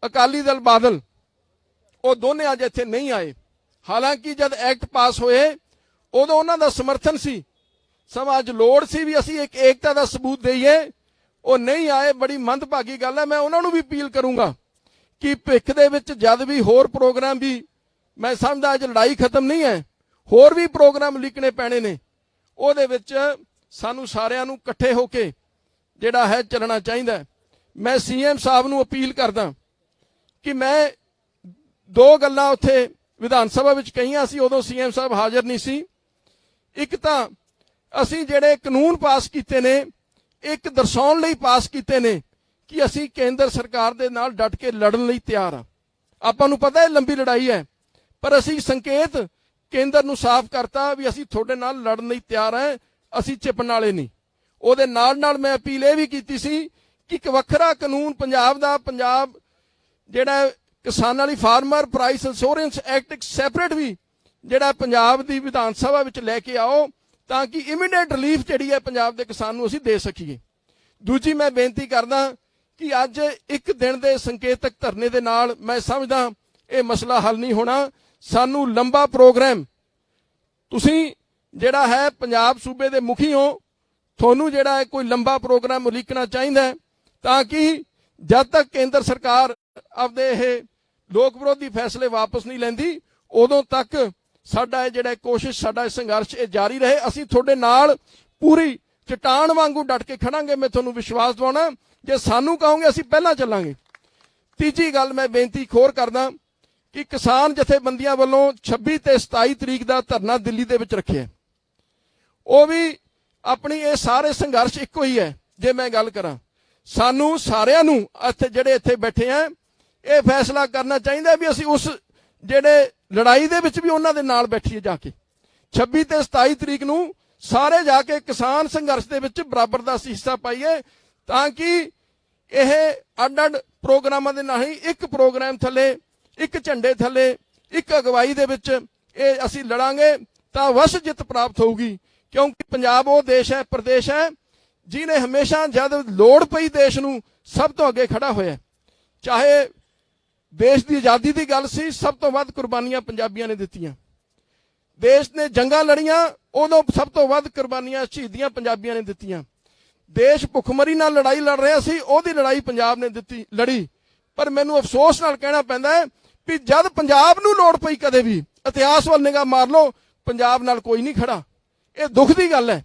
ਅਕਾਲੀ ਦਲ ਬਾਦਲ, ਉਹ ਦੋਨੇ ਅੱਜ ਇੱਥੇ ਨਹੀਂ ਆਏ। ਹਾਲਾਂਕਿ ਜਦ ਐਕਟ ਪਾਸ ਹੋਏ ਉਦੋਂ ਉਹਨਾਂ ਦਾ ਸਮਰਥਨ ਸੀ। ਸਮਾਂ ਅੱਜ ਲੋੜ ਸੀ ਵੀ ਅਸੀਂ ਇੱਕ ਏਕਤਾ ਦਾ ਸਬੂਤ ਦੇਈਏ, ਉਹ ਨਹੀਂ ਆਏ। ਬੜੀ ਮੰਦਭਾਗੀ ਗੱਲ ਹੈ। ਮੈਂ ਉਹਨਾਂ ਨੂੰ ਵੀ ਅਪੀਲ ਕਰੂੰਗਾ ਕਿ ਭਿੱਖ ਦੇ ਵਿੱਚ ਜਦ ਵੀ ਹੋਰ ਪ੍ਰੋਗਰਾਮ ਵੀ, ਮੈਂ ਸਮਝਦਾ ਅੱਜ ਲੜਾਈ ਖਤਮ ਨਹੀਂ ਹੈ, ਹੋਰ ਵੀ ਪ੍ਰੋਗਰਾਮ ਲਿਖਣੇ ਪੈਣੇ ਨੇ। ਉਹਦੇ ਵਿੱਚ ਸਾਨੂੰ ਸਾਰਿਆਂ ਨੂੰ ਇਕੱਠੇ ਹੋ ਕੇ ਜਿਹੜਾ ਹੈ ਚੱਲਣਾ ਚਾਹੀਦਾ। ਮੈਂ ਸੀਐਮ ਸਾਹਿਬ ਨੂੰ ਅਪੀਲ ਕਰਦਾ ਕਿ ਮੈਂ 2 ਗੱਲਾਂ ਉੱਥੇ ਵਿਧਾਨ ਸਭਾ ਵਿੱਚ ਕਹੀਆਂ ਸੀ, ਉਦੋਂ ਸੀਐਮ ਸਾਹਿਬ ਹਾਜ਼ਰ ਨਹੀਂ ਸੀ। ਇੱਕ ਤਾਂ ਅਸੀਂ ਜਿਹੜੇ ਕਾਨੂੰਨ ਪਾਸ ਕੀਤੇ ਨੇ, ਇੱਕ ਦਰਸਾਉਣ ਲਈ ਪਾਸ ਕੀਤੇ ਨੇ ਕਿ ਅਸੀਂ ਕੇਂਦਰ ਸਰਕਾਰ ਦੇ ਨਾਲ ਡਟ ਕੇ ਲੜਨ ਲਈ ਤਿਆਰ ਹਾਂ। ਆਪਾਂ ਨੂੰ ਪਤਾ ਹੈ ਲੰਬੀ ਲੜਾਈ ਹੈ, ਪਰ ਅਸੀਂ ਸੰਕੇਤ ਕੇਂਦਰ ਨੂੰ ਸਾਫ਼ ਕਰਤਾ ਵੀ ਅਸੀਂ ਤੁਹਾਡੇ ਨਾਲ ਲੜਨ ਲਈ ਤਿਆਰ ਹਾਂ, ਅਸੀਂ ਚਿਪਣ ਵਾਲੇ ਨਹੀਂ। ਉਹਦੇ ਨਾਲ ਨਾਲ ਮੈਂ ਅਪੀਲ ਇਹ ਵੀ ਕੀਤੀ ਸੀ ਕਿ ਇੱਕ ਵੱਖਰਾ ਕਾਨੂੰਨ ਪੰਜਾਬ ਦਾ, ਪੰਜਾਬ ਜਿਹੜਾ ਕਿਸਾਨਾਂ ਲਈ ਫਾਰਮਰ ਪ੍ਰਾਈਸ ਇੰਸ਼ੋਰੈਂਸ ਐਕਟ, ਇੱਕ ਸੈਪਰੇਟ ਵੀ ਜਿਹੜਾ ਪੰਜਾਬ ਦੀ ਵਿਧਾਨ ਸਭਾ ਵਿੱਚ ਲੈ ਕੇ ਆਓ ਤਾਂ ਕਿ ਇਮੀਡੀਏਟ ਰਿਲੀਫ ਜਿਹੜੀ ਹੈ ਪੰਜਾਬ ਦੇ ਕਿਸਾਨ ਨੂੰ ਅਸੀਂ ਦੇ ਸਕੀਏ। ਦੂਜੀ ਮੈਂ ਬੇਨਤੀ ਕਰਦਾ ਕਿ ਅੱਜ ਇੱਕ ਦਿਨ ਦੇ ਸੰਕੇਤਕ ਧਰਨੇ ਦੇ ਨਾਲ ਮੈਂ ਸਮਝਦਾ ਇਹ ਮਸਲਾ ਹੱਲ ਨਹੀਂ ਹੋਣਾ। ਸਾਨੂੰ ਲੰਬਾ ਪ੍ਰੋਗਰਾਮ, ਤੁਸੀਂ ਜਿਹੜਾ ਹੈ ਪੰਜਾਬ ਸੂਬੇ ਦੇ ਮੁਖੀ ਹੋ, ਤੁਹਾਨੂੰ ਜਿਹੜਾ ਹੈ ਕੋਈ ਲੰਬਾ ਪ੍ਰੋਗਰਾਮ ਉਲੀਕਣਾ ਚਾਹੀਦਾ ਤਾਂ ਕਿ ਜਦ ਤੱਕ ਕੇਂਦਰ ਸਰਕਾਰ ਆਪਦੇ ਇਹ ਲੋਕ ਵਿਰੋਧੀ ਫੈਸਲੇ ਵਾਪਸ ਨਹੀਂ ਲੈਂਦੀ ਉਦੋਂ ਤੱਕ ਸਾਡਾ ਜਿਹੜਾ ਕੋਸ਼ਿਸ਼, ਸਾਡਾ ਸੰਘਰਸ਼ ਇਹ ਜਾਰੀ ਰਹੇ। ਅਸੀਂ ਤੁਹਾਡੇ ਨਾਲ ਪੂਰੀ ਚਟਾਨ ਵਾਂਗੂ ਡਟ ਕੇ ਖੜਾਂਗੇ। ਮੈਂ ਤੁਹਾਨੂੰ ਵਿਸ਼ਵਾਸ ਦਿਵਾਉਣਾ, ਜੇ ਸਾਨੂੰ ਕਹੋਗੇ ਅਸੀਂ ਪਹਿਲਾਂ ਚੱਲਾਂਗੇ। ਤੀਜੀ ਗੱਲ ਮੈਂ ਬੇਨਤੀ ਇੱਕ ਹੋਰ ਕਰਦਾ ਕਿ ਕਿਸਾਨ ਜਥੇਬੰਦੀਆਂ ਵੱਲੋਂ 26 ਤੇ 27 ਤਰੀਕ ਦਾ ਧਰਨਾ ਦਿੱਲੀ ਦੇ ਵਿੱਚ ਰੱਖਿਆ। ਉਹ ਵੀ ਆਪਣੀ ਇਹ ਸਾਰੇ ਸੰਘਰਸ਼ ਇੱਕੋ ਹੀ ਹੈ। ਜੇ ਮੈਂ ਗੱਲ ਕਰਾਂ, ਸਾਨੂੰ ਸਾਰਿਆਂ ਨੂੰ ਇੱਥੇ ਜਿਹੜੇ ਇੱਥੇ ਬੈਠੇ ਆ ਇਹ ਫੈਸਲਾ ਕਰਨਾ ਚਾਹੀਦਾ ਵੀ ਅਸੀਂ ਉਸ ਜਿਹੜੇ ਲੜਾਈ ਦੇ ਵਿੱਚ ਵੀ ਉਹਨਾਂ ਦੇ ਨਾਲ ਬੈਠੀਏ ਜਾ ਕੇ। 26 ਤੇ 27 ਤਰੀਕ ਨੂੰ ਸਾਰੇ ਜਾ ਕੇ ਕਿਸਾਨ ਸੰਘਰਸ਼ ਦੇ ਵਿੱਚ ਬਰਾਬਰ ਦਾ ਹਿੱਸਾ ਪਾਈਏ ਤਾਂ ਕਿ ਇਹ ਅੱਡ-ਅੱਡ ਪ੍ਰੋਗਰਾਮਾਂ ਦੇ ਨਾਲ ਹੀ ਇੱਕ ਪ੍ਰੋਗਰਾਮ ਥੱਲੇ, ਇੱਕ ਝੰਡੇ ਥੱਲੇ, ਇੱਕ ਅਗਵਾਈ ਦੇ ਵਿੱਚ ਇਹ ਅਸੀਂ ਲੜਾਂਗੇ ਤਾਂ ਵਸ ਜਿੱਤ ਪ੍ਰਾਪਤ ਹੋਊਗੀ। ਕਿਉਂਕਿ ਪੰਜਾਬ ਉਹ ਦੇਸ਼ ਹੈ, ਪ੍ਰਦੇਸ਼ ਹੈ ਜਿਹਨੇ ਹਮੇਸ਼ਾ ਜਦ ਲੋੜ ਪਈ ਦੇਸ਼ ਨੂੰ ਸਭ ਤੋਂ ਅੱਗੇ ਖੜਾ ਹੋਇਆ। ਚਾਹੇ ਦੇਸ਼ ਦੀ ਆਜ਼ਾਦੀ ਦੀ ਗੱਲ ਸੀ, ਸਭ ਤੋਂ ਵੱਧ ਕੁਰਬਾਨੀਆਂ ਪੰਜਾਬੀਆਂ ਨੇ ਦਿੱਤੀਆਂ। ਦੇਸ਼ ਨੇ ਜੰਗਾਂ ਲੜੀਆਂ, ਉਦੋਂ ਸਭ ਤੋਂ ਵੱਧ ਕੁਰਬਾਨੀਆਂ ਸ਼ਹੀਦੀਆਂ ਪੰਜਾਬੀਆਂ ਨੇ ਦਿੱਤੀਆਂ। ਦੇਸ਼ ਭੁੱਖਮਰੀ ਨਾਲ ਲੜਾਈ ਲੜ ਰਿਹਾ ਸੀ, ਉਹਦੀ ਲੜਾਈ ਪੰਜਾਬ ਨੇ ਲੜੀ। ਪਰ ਮੈਨੂੰ ਅਫਸੋਸ ਨਾਲ ਕਹਿਣਾ ਪੈਂਦਾ ਹੈ ਵੀ ਜਦ ਪੰਜਾਬ ਨੂੰ ਲੋੜ ਪਈ ਕਦੇ ਵੀ, ਇਤਿਹਾਸ ਵੱਲ ਨਿਗਾਹ ਮਾਰ ਲਓ, ਪੰਜਾਬ ਨਾਲ ਕੋਈ ਨਹੀਂ ਖੜਾ। ਇਹ ਦੁੱਖ ਦੀ ਗੱਲ ਹੈ,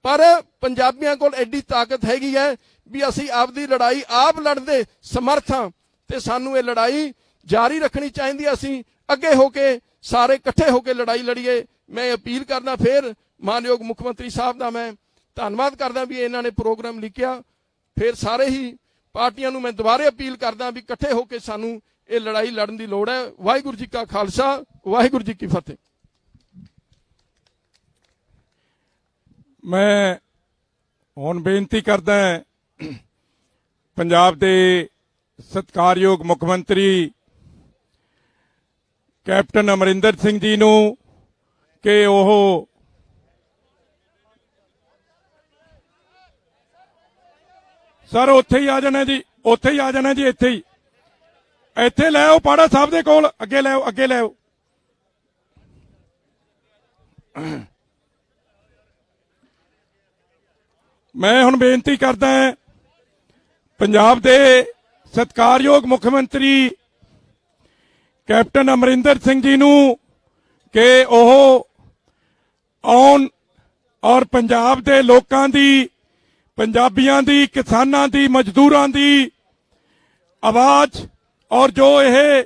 ਪਰ ਪੰਜਾਬੀਆਂ ਕੋਲ ਐਡੀ ਤਾਕਤ ਹੈਗੀ ਹੈ ਵੀ ਅਸੀਂ ਆਪਦੀ ਲੜਾਈ ਆਪ ਲੜਦੇ ਸਮਰਥ ਹਾਂ ਤੇ ਸਾਨੂੰ ਇਹ ਲੜਾਈ ਜਾਰੀ ਰੱਖਣੀ ਚਾਹੀਦੀ ਹੈ। ਅਸੀਂ ਅੱਗੇ ਹੋ ਕੇ ਸਾਰੇ ਇਕੱਠੇ ਹੋ ਕੇ ਲੜਾਈ ਲੜੀਏ। ਮੈਂ ਅਪੀਲ ਕਰਦਾ ਫਿਰ ਮਾਨਯੋਗ ਮੁੱਖ ਮੰਤਰੀ ਸਾਹਿਬ ਦਾ ਮੈਂ ਧੰਨਵਾਦ ਕਰਦਾ ਵੀ ਇਹਨਾਂ ਨੇ ਪ੍ਰੋਗਰਾਮ ਲਿਖਿਆ। ਫਿਰ ਸਾਰੇ ਹੀ ਪਾਰਟੀਆਂ ਨੂੰ ਮੈਂ ਦੁਬਾਰੇ ਅਪੀਲ ਕਰਦਾ ਵੀ ਇਕੱਠੇ ਹੋ ਕੇ ਸਾਨੂੰ ਇਹ ਲੜਾਈ ਲੜਨ ਦੀ ਲੋੜ ਹੈ। ਵਾਹਿਗੁਰੂ ਜੀ ਕਾ ਖਾਲਸਾ, ਵਾਹਿਗੁਰੂ ਜੀ ਕੀ ਫਤਿਹ। ਮੈਂ ਹੁਣ ਬੇਨਤੀ ਕਰਦਾ ਪੰਜਾਬ ਦੇ ਸਤਿਕਾਰਯੋਗ ਮੁੱਖ ਮੰਤਰੀ ਕੈਪਟਨ ਅਮਰਿੰਦਰ ਸਿੰਘ ਜੀ ਨੂੰ ਕਿ ਉਹ ਸਰ ਉੱਥੇ ਹੀ ਆ ਜਾਣਾ ਜੀ, ਉੱਥੇ ਹੀ ਆ ਜਾਣਾ ਜੀ, ਇੱਥੇ ਲੈ ਆਓ ਪਾੜਾ ਸਾਹਿਬ ਦੇ ਕੋਲ, ਅੱਗੇ ਲੈ ਆਓ, ਅੱਗੇ ਲੈ ਆਓ। ਮੈਂ ਹੁਣ ਬੇਨਤੀ ਕਰਦਾ ਪੰਜਾਬ ਦੇ ਸਤਿਕਾਰਯੋਗ ਮੁੱਖ ਮੰਤਰੀ ਕੈਪਟਨ ਅਮਰਿੰਦਰ ਸਿੰਘ ਜੀ ਨੂੰ ਕਿ ਉਹ ਆਉਣ ਔਰ ਪੰਜਾਬ ਦੇ ਲੋਕਾਂ ਦੀ, ਪੰਜਾਬੀਆਂ ਦੀ, ਕਿਸਾਨਾਂ ਦੀ, ਮਜ਼ਦੂਰਾਂ ਦੀ ਆਵਾਜ਼ ਔਰ ਜੋ ਇਹ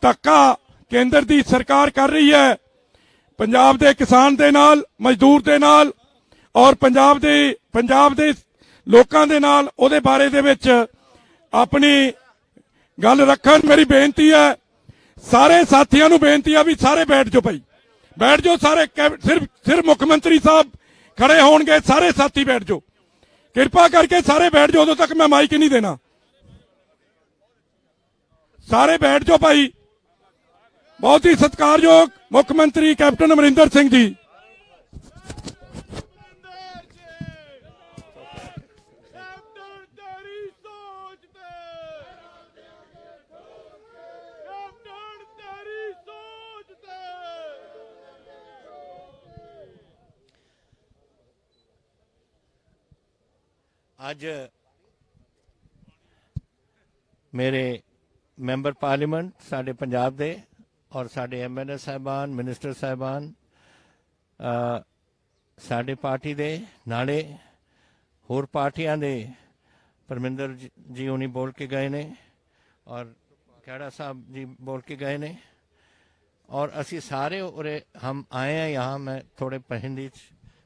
ਧੱਕਾ ਕੇਂਦਰ ਦੀ ਸਰਕਾਰ ਕਰ ਰਹੀ ਹੈ ਪੰਜਾਬ ਦੇ ਕਿਸਾਨ ਦੇ ਨਾਲ, ਮਜ਼ਦੂਰ ਦੇ ਨਾਲ ਔਰ ਪੰਜਾਬ ਦੇ ਲੋਕਾਂ ਦੇ ਨਾਲ, ਉਹਦੇ ਬਾਰੇ ਦੇ ਵਿੱਚ ਆਪਣੀ ਗੱਲ ਰੱਖਣ। ਮੇਰੀ ਬੇਨਤੀ ਹੈ, ਸਾਰੇ ਸਾਥੀਆਂ ਨੂੰ ਬੇਨਤੀ ਆ ਵੀ ਸਾਰੇ ਬੈਠ ਜਾਓ ਭਾਈ, ਬੈਠ ਜਾਓ ਸਾਰੇ। ਸਿਰਫ ਮੁੱਖ ਮੰਤਰੀ ਸਾਹਿਬ ਖੜੇ ਹੋਣਗੇ, ਸਾਰੇ ਸਾਥੀ ਬੈਠ ਜਾਓ, ਕਿਰਪਾ ਕਰਕੇ ਸਾਰੇ ਬੈਠ ਜਾਓ। ਉਦੋਂ ਤੱਕ ਮੈਂ ਮਾਈਕ ਨਹੀਂ ਦੇਣਾ, ਸਾਰੇ ਬੈਠ ਜਾਓ ਭਾਈ। ਬਹੁਤ ਹੀ ਸਤਿਕਾਰਯੋਗ ਮੁੱਖ ਮੰਤਰੀ ਕੈਪਟਨ ਅਮਰਿੰਦਰ ਸਿੰਘ ਜੀ। ਅੱਜ ਮੇਰੇ ਮੈਂਬਰ ਪਾਰਲੀਮੈਂਟ ਸਾਡੇ ਪੰਜਾਬ ਦੇ ਔਰ ਸਾਡੇ ਐਮਐਲਏ ਸਾਹਿਬਾਨ, ਮਿਨਿਸਟਰ ਸਾਹਿਬਾਨ, ਸਾਡੇ ਪਾਰਟੀ ਦੇ ਨਾਲੇ ਹੋਰ ਪਾਰਟੀਆਂ ਦੇ ਪਰਮਿੰਦਰ ਜੀ ਹੁਣੀ ਬੋਲ ਕੇ ਗਏ ਨੇ ਔਰ ਖਹਿੜਾ ਸਾਹਿਬ जी बोल के गए ने और असी सारे उरे हम आए हैं यहाँ। मैं थोड़े हिंदी,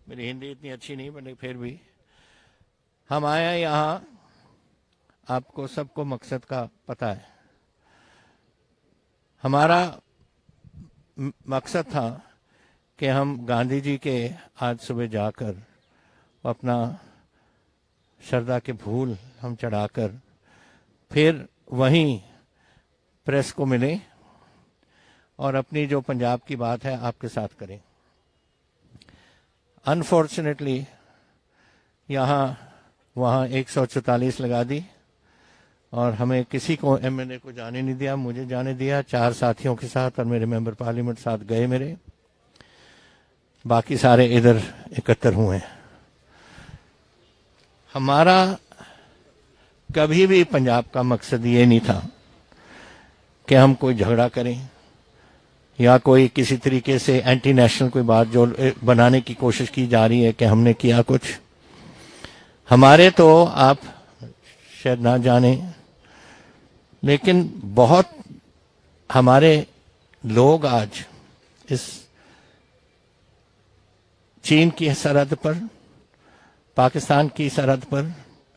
मेरी हिंदी इतनी अच्छी नहीं बट फिर भी हम आए हैं यहाँ। आपको सबको मकसद का पता है। हमारा मकसद था कि हम गांधी जी के आज सुबह जाकर अपना श्रद्धा के फूल हम चढ़ाकर फिर वहीं प्रेस को मिले और अपनी जो पंजाब की बात है आपके साथ करें। अनफॉर्चुनेटली यहाँ वहाँ 144 लगा दी और हमें किसी को एमएनए को जाने नहीं दिया, मुझे जाने दिया। 4 साथियों के साथ और मेरे मेंबर पार्लियामेंट साथ गए मेरे, बाकी सारे इधर एकत्र हुए हैं। हमारा कभी भी पंजाब का मकसद ये नहीं था कि हम कोई झगड़ा करें या कोई किसी तरीके से एंटी नेशनल कोई बात जो बनाने की कोशिश की जा रही है कि हमने किया कुछ। हमारे तो आप शायद ना जाने, लेकिन बहुत हमारे लोग आज इस चीन की सरहद पर, पाकिस्तान की सरहद पर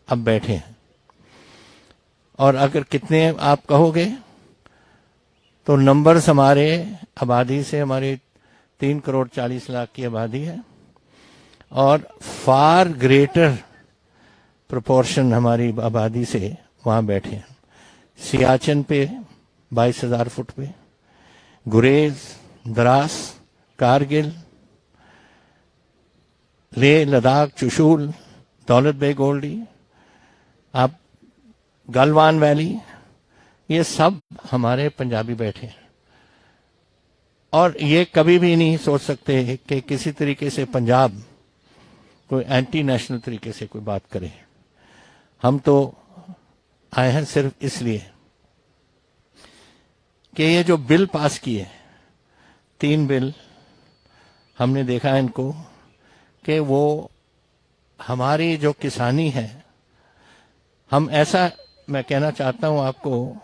अब बैठे हैं। और अगर कितने आप कहोगे तो नंबर्स हमारे आबादी से, हमारी 3 करोड़ 40 लाख की आबादी है और फार ग्रेटर प्रोपोर्शन हमारी आबादी से वहां बैठे हैं। सियाचिन पे 22,000 फुट पे, गुरेज, द्रास, कारगिल, लेह लद्दाख, चुशूल, दौलत बेग ओल्डी, आप गलवान वैली, ये सब हमारे पंजाबी बैठे हैं। और ये कभी भी नहीं सोच सकते कि किसी तरीके से पंजाब कोई एंटी नेशनल तरीके से कोई बात करे। हम तो आए हैं सिर्फ इसलिए कि ये जो बिल पास किए, 3 बिल, हमने देखा इनको कि वो हमारी जो किसानी है, हम ऐसा, मैं कहना चाहता हूं आपको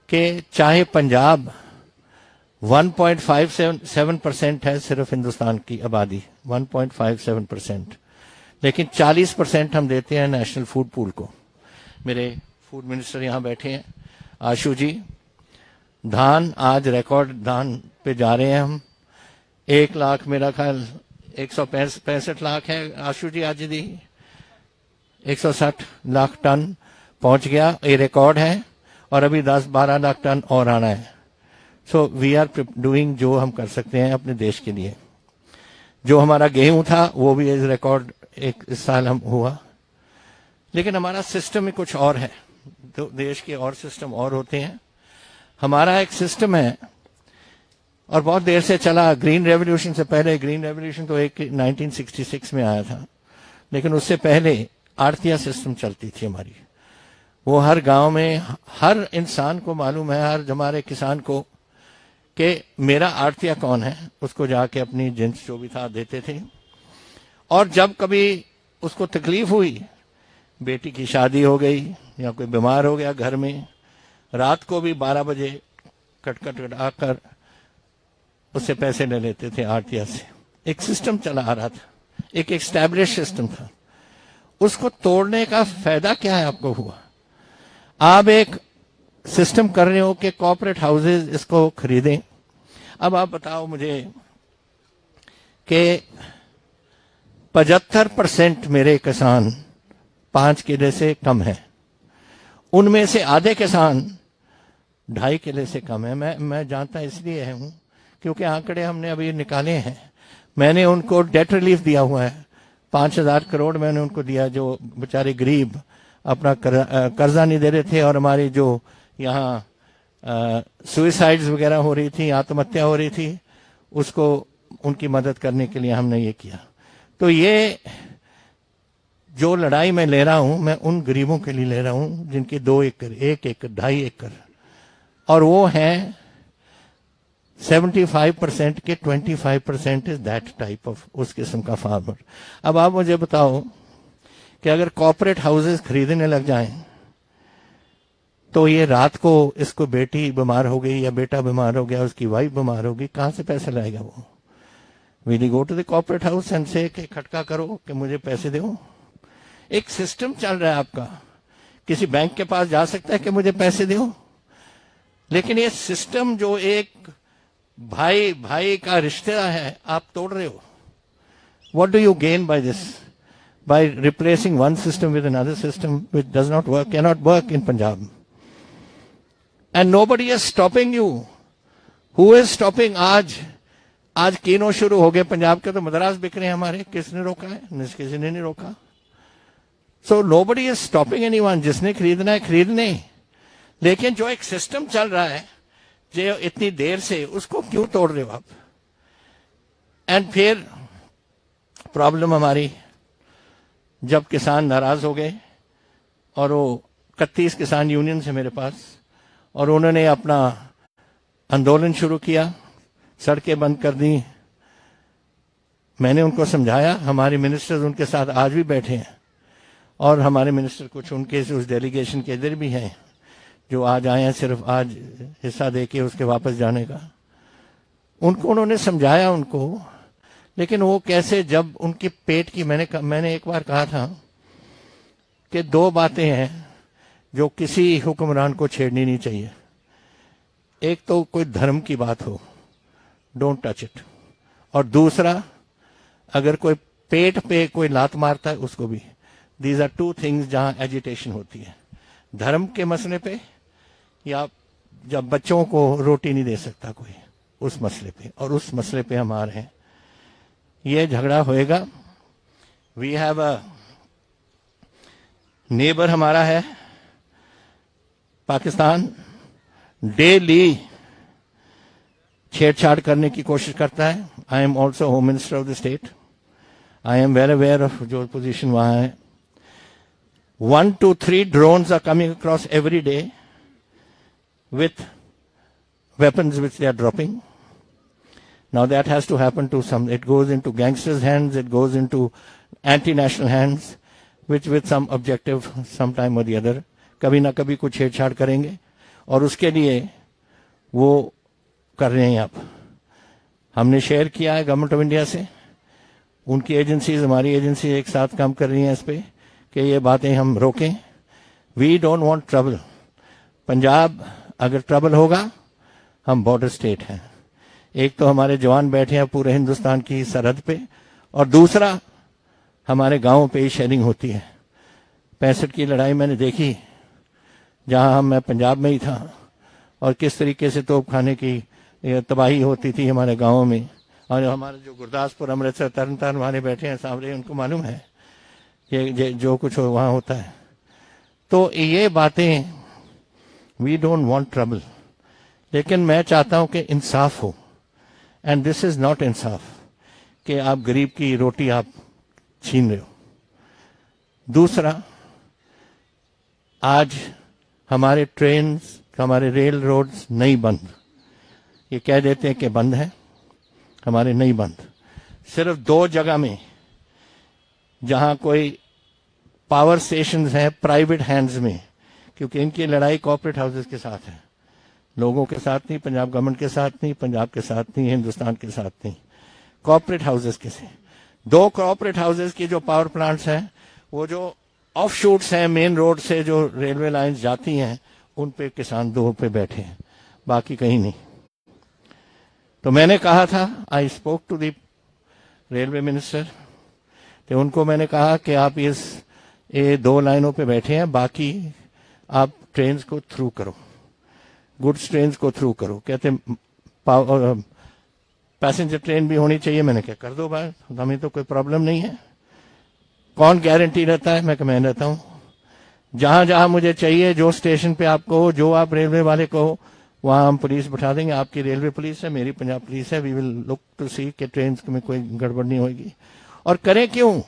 कि चाहे पंजाब 1.57% है सिर्फ हिंदुस्तान की आबादी, 1.57%, लेकिन 40% हम देते हैं नेशनल फूड पूल को। मेरे फूड मिनिस्टर यहाँ बैठे हैं, आशु जी। धान आज रिकॉर्ड धान पे जा रहे हैं हम। 1 लाख, मेरा ख्याल 165 लाख है आशु जी आज दी, 160 लाख टन पहुंच गया, ये रिकॉर्ड है। और अभी 10-12 लाख टन और आना है। सो वी आर डूइंग जो हम कर सकते हैं अपने देश के लिए। जो हमारा गेहूं था वो भी इस रिकॉर्ड इस साल हम हुआ, लेकिन हमारा सिस्टम में कुछ और है। तो देश के और सिस्टम और होते हैं। हमारा एक सिस्टम है और बहुत देर से चला। ग्रीन रेवोल्यूशन से पहले, ग्रीन रेवोल्यूशन तो एक 1966 में आया था, लेकिन उससे पहले आड़तिया सिस्टम चलती थी हमारी। वो हर गांव में हर इंसान को मालूम है, हर हमारे किसान को, कि मेरा आड़तिया कौन है। उसको जाके अपनी जिन्स जो भी था देते थे। और जब कभी उसको तकलीफ हुई, बेटी की शादी हो गई या कोई बीमार हो गया घर में, रात को भी 12 बजे कट आकर उससे पैसे ले लेते थे आरटीआर से। एक सिस्टम चला आ रहा था, एक एस्टैब्लिश सिस्टम था। उसको तोड़ने का फायदा क्या है आपको हुआ? आप एक सिस्टम कर रहे हो कि कॉर्पोरेट हाउसेज इसको खरीदें। अब आप बताओ मुझे कि 75% मेरे किसान 5 किले से कम है, उनमें से आधे किसान 2.5 किले से कम है। मैं जानता इसलिए हूं क्योंकि आंकड़े हमने अभी निकाले हैं। मैंने उनको डेट रिलीफ दिया हुआ है, 5,000 करोड़ मैंने उनको दिया, जो बेचारे गरीब अपना कर्जा नहीं दे रहे थे, और हमारी जो यहाँ सुइसाइड्स वगैरह हो रही थी, आत्महत्या हो रही थी, उसको उनकी मदद करने के लिए हमने ये किया। तो ये जो लड़ाई मैं ले रहा हूं, मैं उन गरीबों के लिए ले रहा हूं जिनकी 2 एकड़, 1 एकड़, 2.5 एकड़, और वो हैं 75% के 25% इज दैट टाइप ऑफ, उस किस्म का फार्मर। अब आप मुझे बताओ कि अगर कॉर्पोरेट हाउसेस खरीदने लग जाएं तो ये रात को इसको बेटी बीमार हो गई या बेटा बीमार हो गया, उसकी वाइफ बीमार होगी, कहां से पैसे लाएगा वो? Will you go to the corporate house and say कि खटका करो कि मुझे पैसे दो? एक सिस्टम चल रहा है आपका, किसी बैंक के पास जा सकता है कि मुझे पैसे दो, लेकिन ये सिस्टम जो एक भाई भाई का रिश्ता है आप तोड़ रहे हो। What do you gain by this? By replacing one system with another system which does not work, can not work in Punjab, and nobody is stopping you. Who is stopping? आज किनो शुरू हो गए पंजाब के, तो मद्रास बिक रहे हैं हमारे, किसने रोका है? किसी ने नहीं रोका। So nobody is stopping anyone. जिसने खरीदना है खरीदने, लेकिन जो एक सिस्टम चल रहा है जो इतनी देर से, उसको क्यों तोड़ रहे हो आप? एंड फिर प्रॉब्लम हमारी, जब किसान नाराज हो गए और वो 31 किसान यूनियन से मेरे पास, और उन्होंने अपना आंदोलन शुरू किया, सड़कें बंद कर दी। मैंने उनको समझाया, हमारे मिनिस्टर्स उनके साथ आज भी बैठे हैं, और हमारे मिनिस्टर कुछ उनके उस डेलीगेशन के इधर भी हैं जो आज आए हैं सिर्फ आज हिस्सा देके उसके वापस जाने का। उनको उन्होंने समझाया उनको, लेकिन वो कैसे, जब उनके पेट की, मैंने एक बार कहा था कि 2 बातें हैं जो किसी हुक्मरान को छेड़नी नहीं चाहिए। एक तो कोई धर्म की बात हो, डोंट टच इट, और दूसरा अगर कोई पेट पे कोई लात मारता है उसको भी। दीज आर 2 थिंग्स जहां एजिटेशन होती है, धर्म के मसले पे, या जब बच्चों को रोटी नहीं दे सकता कोई, उस मसले पे, और उस मसले पे हम आ रहे हैं। ये झगड़ा होएगा। वी हैव अ नेबर, हमारा है पाकिस्तान, डेली छेड़छाड़ करने की कोशिश करता है। I am also home minister of the state, I am very aware of जो पोजीशन वहां है। 1 to 3 drones are coming across every day with weapons which they are dropping. Now that has to happen to some, it goes into gangsters' hands, it goes into anti-national hands, which with some objective sometime or the other, कभी ना कभी कुछ छेड़छाड़ करेंगे, और उसके लिए वो कर रहे हैं। आप, हमने शेयर किया है गवर्नमेंट ऑफ इंडिया से, उनकी एजेंसीज, हमारी एजेंसी एक साथ काम कर रही हैं इस पे कि ये बातें हम रोकें। We don't want trouble. Punjab अगर ट्रबल होगा, हम बॉर्डर स्टेट हैं। एक तो हमारे जवान बैठे हैं पूरे हिंदुस्तान की सरहद पे, और दूसरा हमारे गांवों पे ही शेयरिंग होती है। 65 की लड़ाई मैंने देखी, जहां मैं पंजाब में ही था, और किस तरीके से तोप खाने की तबाही होती थी हमारे गांवों में। और हमारे जो गुरदासपुर, अमृतसर, तरन तारण वाले बैठे हैं सामने, उनको मालूम है ये जो कुछ वहां होता है। तो ये बातें, वी डोंट वांट ट्रबल, लेकिन मैं चाहता हूं कि इंसाफ हो, एंड दिस इज नॉट इंसाफ कि आप गरीब की रोटी आप छीन रहे हो। दूसरा, आज हमारे ट्रेन, हमारे रेल रोड्स नहीं बंद, ये कह देते हैं कि बंद है, हमारे नहीं बंद। सिर्फ 2 जगह में जहां कोई पावर स्टेशन है प्राइवेट हैंड्स में, क्योंकि इनकी लड़ाई कॉर्पोरेट हाउसेस के साथ है, लोगों के साथ नहीं, पंजाब गवर्नमेंट के साथ नहीं, पंजाब के साथ नहीं, हिंदुस्तान के साथ नहीं, कॉर्पोरेट हाउसेस के से। 2 कॉर्पोरेट हाउसेस की जो पावर प्लांट्स हैं, वो जो ऑफ शूट्स हैं मेन रोड से जो रेलवे लाइंस जाती हैं, उन पे किसान 2 पे बैठे हैं, बाकी कहीं नहीं। तो मैंने कहा था, I spoke to the railway minister, तो उनको मैंने कहा कि आप ये 2 लाइनों पे बैठे हैं, बाकी आप ट्रेन को थ्रू करो, गुड्स ट्रेन को थ्रू करो। कहते पैसेंजर ट्रेन भी होनी चाहिए। मैंने कहा कर दो भाई, हमें तो कोई प्रॉब्लम नहीं है। कौन गारंटी रहता है? मैं रहता हूँ। जहां जहां मुझे चाहिए, जो स्टेशन पे आपको, जो आप रेलवे वाले को, वहां हम पुलिस बैठा देंगे। आपकी रेलवे पुलिस है, मेरी पंजाब पुलिस है। वी विल लुक टू सी कि ट्रेन में कोई गड़बड़ नहीं होगी। और करें क्यों?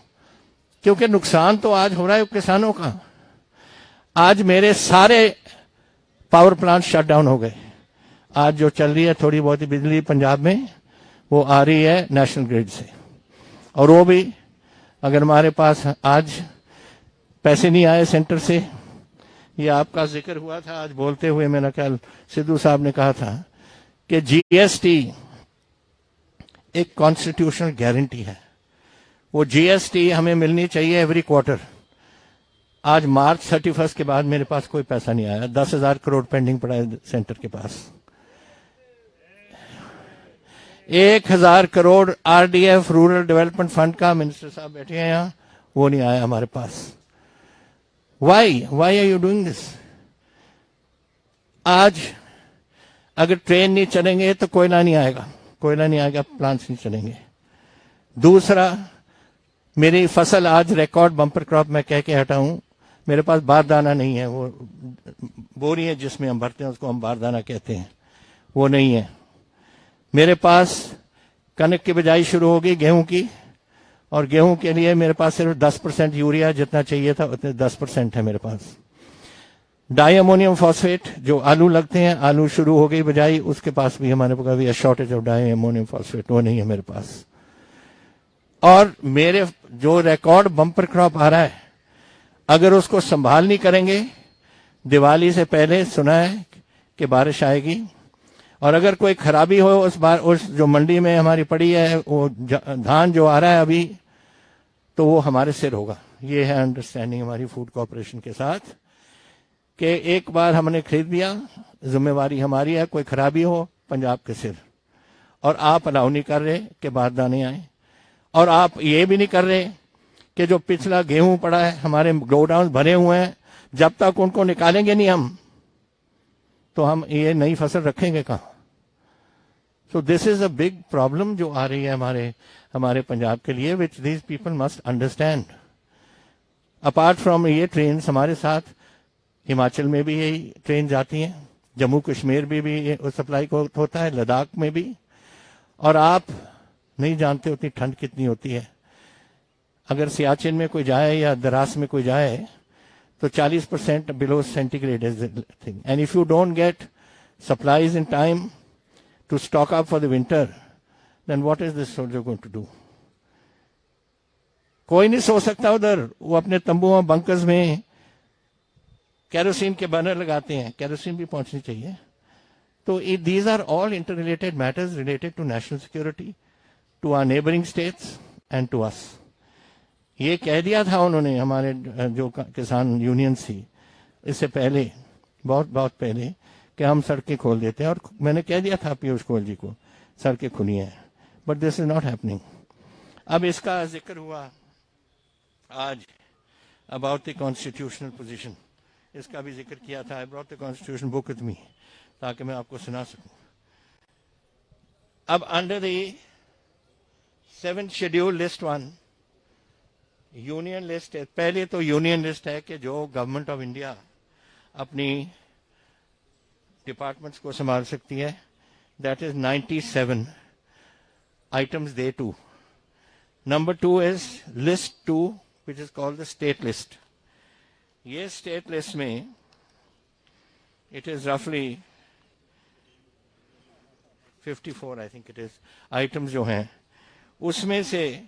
क्योंकि नुकसान तो आज हो रहा है किसानों का। आज मेरे सारे पावर प्लांट शट डाउन हो गए। आज जो चल रही है थोड़ी बहुत ही बिजली पंजाब में, वो आ रही है नेशनल ग्रिड से, और वो भी अगर हमारे पास आज पैसे नहीं आए सेंटर से। ये आपका जिक्र हुआ था आज बोलते हुए, मेरा ख्याल सिद्धू साहब ने कहा था कि जीएसटी एक कॉन्स्टिट्यूशनल गारंटी है। वो जीएसटी हमें मिलनी चाहिए एवरी क्वार्टर। आज मार्च 31 के बाद मेरे पास कोई पैसा नहीं आया। 10,000 करोड़ पेंडिंग पड़ा है सेंटर के पास। 1,000 crore RDF rural development fund का, मिनिस्टर साहब बैठे हैं यहाँ, वो नहीं आया हमारे पास। Why are you doing this? आज अगर ट्रेन नहीं चलेंगे तो कोयला नहीं आएगा, प्लांट्स नहीं चलेंगे। दूसरा, मेरी फसल आज रिकॉर्ड बम्पर क्रॉप मैं कह के हटा हूं। मेरे पास बारदाना नहीं है, वो बोरी है जिसमें हम भरते हैं, उसको हम बारदाना कहते हैं, वो नहीं है मेरे पास। कनक की बिजाई शुरू होगी गेहूं की, और गेहूं के लिए मेरे पास सिर्फ 10% यूरिया जितना चाहिए था उतने 10% है मेरे पास। डाई अमोनियम फॉस्फेट जो आलू लगते हैं, आलू शुरू हो गई बिजाई, उसके पास भी हमारे पास भी shortage of di ammonium phosphate, वो नहीं है मेरे पास। और मेरे जो रिकॉर्ड बम्पर क्रॉप आ रहा है, अगर उसको संभाल नहीं करेंगे, दिवाली से पहले सुना है कि बारिश आएगी, और अगर कोई खराबी हो उस जो मंडी में हमारी पड़ी है, वो धान जो आ रहा है अभी, तो वो हमारे सिर होगा। ये है अंडरस्टैंडिंग हमारी फूड कॉर्पोरेशन के साथ कि एक बार हमने खरीद लिया, जिम्मेवारी हमारी है, कोई खराबी हो पंजाब के सिर। और आप अलाउ नहीं कर रहे कि बारदाने आए, और आप ये भी नहीं कर रहे कि जो पिछला गेहूं पड़ा है, हमारे गोडाउन भरे हुए हैं, जब तक उनको निकालेंगे नहीं हम, तो हम ये नई फसल रखेंगे कहां? So this is a big problem जो आ रही है हमारे पंजाब के लिए, which these people must understand. Apart from ये ट्रेन हमारे साथ हिमाचल में भी यही ट्रेन जाती हैं, जम्मू कश्मीर भी सप्लाई होता है, लद्दाख में भी। और आप नहीं जानते उतनी ठंड कितनी होती है। अगर सियाचिन में कोई जाए या द्रास में कोई जाए तो 40% below centigrade is thing, and if you don't get supplies in time to stock up for the winter, then what is this soldier going to do? कोई नहीं सो सकता उधर। वो अपने तंबुओं बंकर्स में केरोसिन के बर्नर लगाते हैं, केरोसिन भी पहुंचनी चाहिए। तो these are all interrelated matters related to national security, to our neighbouring states and to us. ये कह दिया था उन्होंने, हमारे जो किसान यूनियन थी इससे पहले, बहुत पहले, कि हम सड़कें खोल देते हैं। और मैंने कह दिया था पीयूष गोयल जी को, सड़कें खुली हैं, but this is not happening. अब इसका जिक्र हुआ आज अबाउट द कॉन्स्टिट्यूशनल पोजीशन, इसका भी जिक्र किया था। I brought the constitution book with me ताकि मैं आपको सुना सकूं। अब under the 7th schedule list 1 union list है। पहले तो यूनियन लिस्ट है कि जो गवर्नमेंट ऑफ इंडिया अपनी डिपार्टमेंट्स को संभाल सकती है, that is 97 items they too. Number 2 is list 2 which is called the state list. ये स्टेट लिस्ट में इट इज रफली 54 I think it is items जो हैं, उसमें से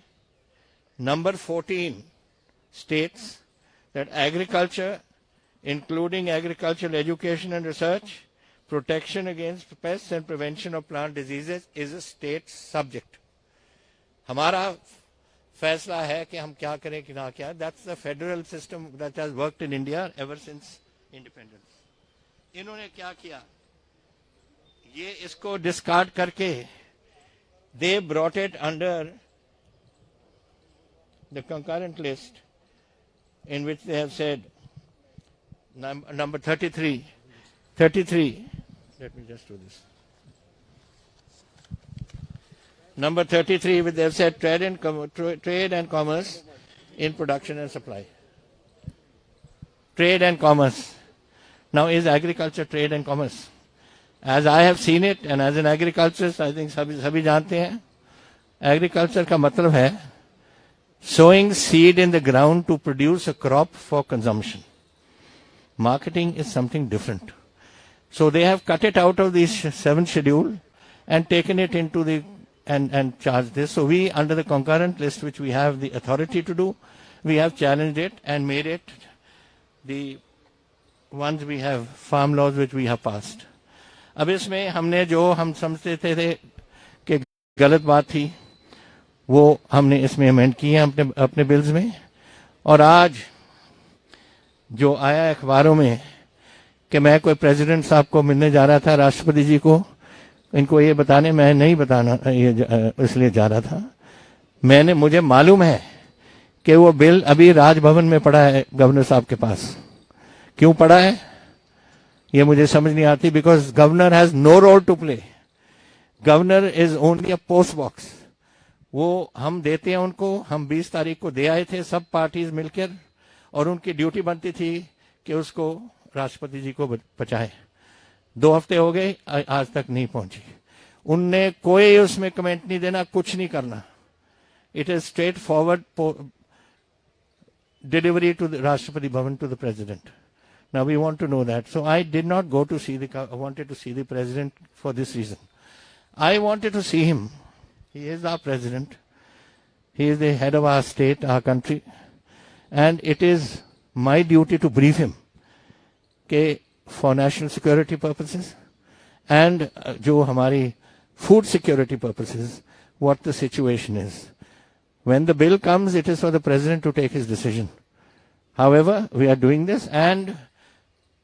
number 14 states that agriculture, including agricultural education and research, protection against pests and prevention of plant diseases is a state subject. हमारा फैसला है कि हम क्या करें कि ना क्या. That's the federal system that has worked in India ever since independence. इन्होंने क्या किया, ये इसको डिस्कार्ड करके they brought it under the concurrent list in which they have said number 33, let me just do this. Number 33, which they have said trade and commerce in production and supply. Trade and commerce. Now, is agriculture trade and commerce? As I have seen it, and as an agriculturist, I think सभी जानते हैं, agriculture का मतलब है sowing seed in the ground to produce a crop for consumption. Marketing is something different. So they have cut it out of the 7th schedule and taken it into the and charged this. So we, under the concurrent list, which we have the authority to do, we have challenged it and made it the ones we have, farm laws which we have passed. अब इसमें हमने जो हम समझते थे कि गलत बात थी, वो हमने इसमें अमेंड किए हैं अपने बिल्स में. और आज जो आया अखबारों में कि मैं कोई प्रेसिडेंट साहब को मिलने जा रहा था, राष्ट्रपति जी को, इनको ये बताने, मैं नहीं बताना ये इसलिए जा रहा था, मुझे मालूम है कि वो बिल अभी राजभवन में पड़ा है गवर्नर साहब के पास. क्यों पड़ा है ये मुझे समझ नहीं आती. Because governor has no role to play. Governor is only a post box. वो हम देते हैं उनको. हम 20 तारीख को दे आए थे सब पार्टीज मिलकर, और उनकी ड्यूटी बनती थी कि उसको राष्ट्रपति जी को पहुंचाए. 2 हफ्ते हो गए, आज तक नहीं पहुंची. उनने कोई उसमें कमेंट नहीं देना, कुछ नहीं करना. It is straightforward delivery to the Rashtrapati Bhavan to the president. Now we want to know that. So I did not go to see I wanted to see the president for this reason. I wanted to see him. He is our president. He is the head of our state, our country. And it is my duty to brief him for national security purposes and jo hamari food security purposes, what the situation is. When the bill comes, it is for the president to take his decision. However, we are doing this, and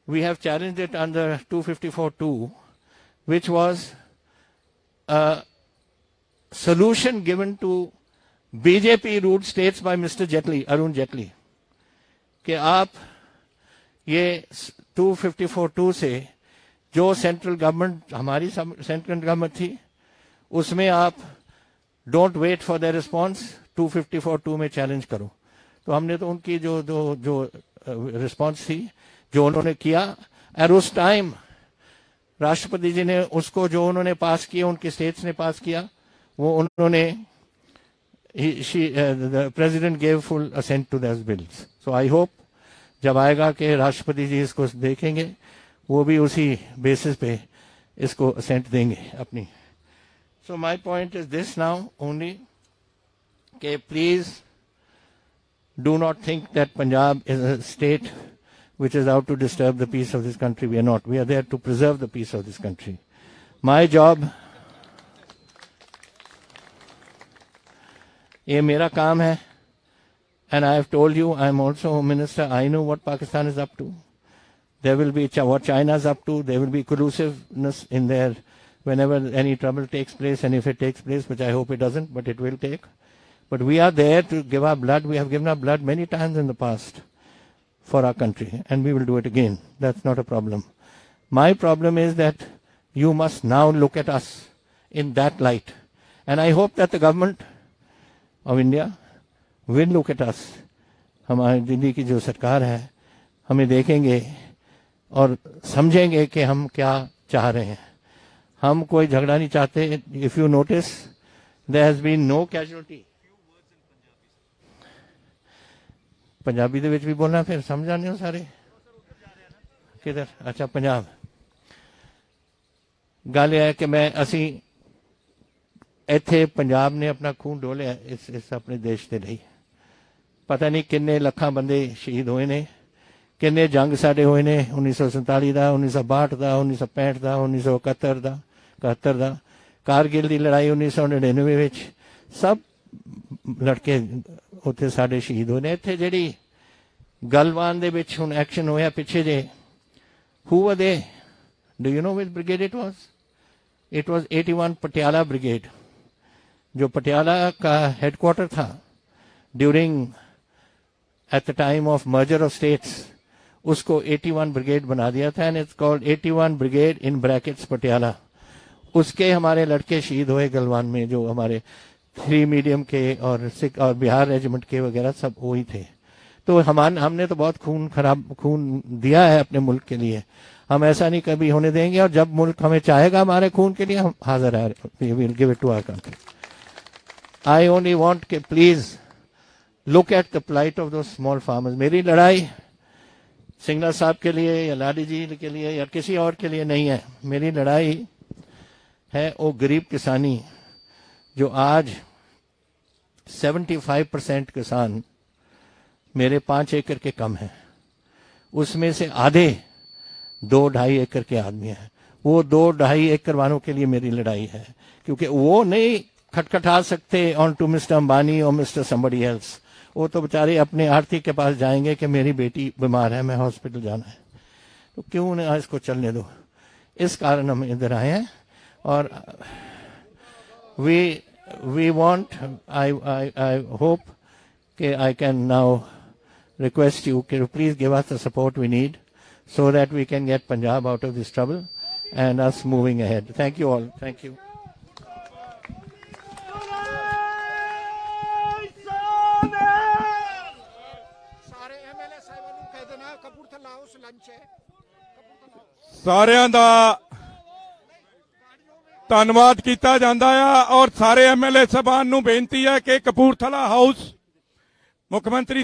we have challenged it under 254(2), which was a solution given to BJP-ruled states by Mr. Jaitley, Arun Jaitley, कि आप ये 254(2) से जो central government, हमारी central government थी, उसमें आप don't wait for the response, 254(2) में चैलेंज करो. तो हमने तो उनकी जो रिस्पॉन्स थी, जो उन्होंने किया, और उस टाइम राष्ट्रपति जी ने उसको जो उन्होंने पास किया, उनके स्टेट्स ने पास किया, वो उन्होंने the president gave full assent to those bills. So I hope जब आएगा कि राष्ट्रपति जी इसको देखेंगे, वो भी उसी बेसिस पे इसको assent देंगे अपनी. So my point is this now only, कि please do not think that Punjab is a state which is out to disturb the peace of this country. We are not. We are there to preserve the peace of this country. My job, ये मेरा काम है, and I have told you, I am also Home Minister. I know what Pakistan is up to. There will be what China is up to. There will be collusiveness in there whenever any trouble takes place, and if it takes place, which I hope it doesn't, but it will take. But we are there to give our blood. We have given our blood many times in the past for our country, and we will do it again. That's not a problem. My problem is that you must now look at us in that light. And I hope that the government of India will look at us. हमारी दिल्ली की जो सरकार है, हमें देखेंगे और समझेंगे कि हम क्या चाह रहे हैं. हम कोई झगड़ा नहीं चाहते. If you notice, there has been no casualty. Punjabi ਦੇ ਵਿੱਚ भी बोलना, फिर समझ आने हो सारे किधर. अच्छा, पंजाब. ਗੱਲ ਇਹ ਹੈ ਕਿ ਅਸੀਂ ਇੱਥੇ ਪੰਜਾਬ ਨੇ ਆਪਣਾ ਖੂਨ ਡੋਲਿਆ ਇਸ ਆਪਣੇ ਦੇਸ਼ ਦੇ ਲਈ. ਪਤਾ ਨਹੀਂ ਕਿੰਨੇ ਲੱਖਾਂ ਬੰਦੇ ਸ਼ਹੀਦ ਹੋਏ ਨੇ, ਕਿੰਨੇ ਜੰਗ ਸਾਡੇ ਹੋਏ ਨੇ 1947 ਦਾ 1962 ਦਾ 1965 ਦਾ 1971 ਦਾ 71 ਦਾ ਕਾਰਗਿਲ ਦੀ ਲੜਾਈ 1999 ਵਿੱਚ ਸਭ ਲੜਕੇ ਉੱਥੇ ਸਾਡੇ ਸ਼ਹੀਦ ਹੋਏ ਨੇ। ਇੱਥੇ ਜਿਹੜੀ ਗਲਵਾਨ ਦੇ ਵਿੱਚ ਹੁਣ ਐਕਸ਼ਨ ਹੋਇਆ ਪਿੱਛੇ ਜੇ who were they? Do you know which brigade it was? It was 81 Patiala brigade, जो पटियाला का हेडक्वार्टर था during at the time of merger of states, उसको 81 ब्रिगेड बना दिया था and it's called 81 brigade in brackets Patiala. उसके हमारे लड़के शहीद हुए गलवान में, जो हमारे 3 मीडियम के और सिख और बिहार रेजिमेंट के वगैरह सब वही थे। तो हमने तो बहुत खून दिया है अपने मुल्क के लिए, हम ऐसा नहीं कभी होने देंगे, और जब मुल्क हमें चाहेगा हमारे खून के लिए हम हाजिर है, we will give it to our country. I only want के please look at the plight of दो स्मॉल फार्मर्स। मेरी लड़ाई सिंगला साहब के लिए या लाडी जी के लिए या किसी और के लिए नहीं है, मेरी लड़ाई है वो गरीब किसानी जो आज 75% किसान मेरे 5 एकड़ के कम हैं, उसमें से आधे 2-2.5 एकड़ के आदमी हैं। वो 2-2.5 एकड़ वालों के लिए मेरी लड़ाई है, क्योंकि वो नहीं खटखटा सकते ऑन टू मिस्टर अंबानी और मिस्टर समबडी एल्स। वो तो बेचारे अपने आर्थिक के पास जाएंगे कि मेरी बेटी बीमार है, मैं हॉस्पिटल जाना है, तो क्यों ना इसको चलने दो। इस कारण हम इधर आए हैं और we want, I hope that I can now request you, can you please give us the support we need so that we can get Punjab out of this trouble and us moving ahead. Thank you all. Thank you. ਸਾਰਿਆਂ ਦਾ ਧੰਨਵਾਦ ਕੀਤਾ ਜਾਂਦਾ ਆ ਔਰ ਸਾਰੇ MLA ਸਾਹਿਬਾਨ ਨੂੰ ਬੇਨਤੀ ਹੈ ਕਿ ਕਪੂਰਥਲਾ ਹਾਊਸ ਮੁੱਖ ਮੰਤਰੀ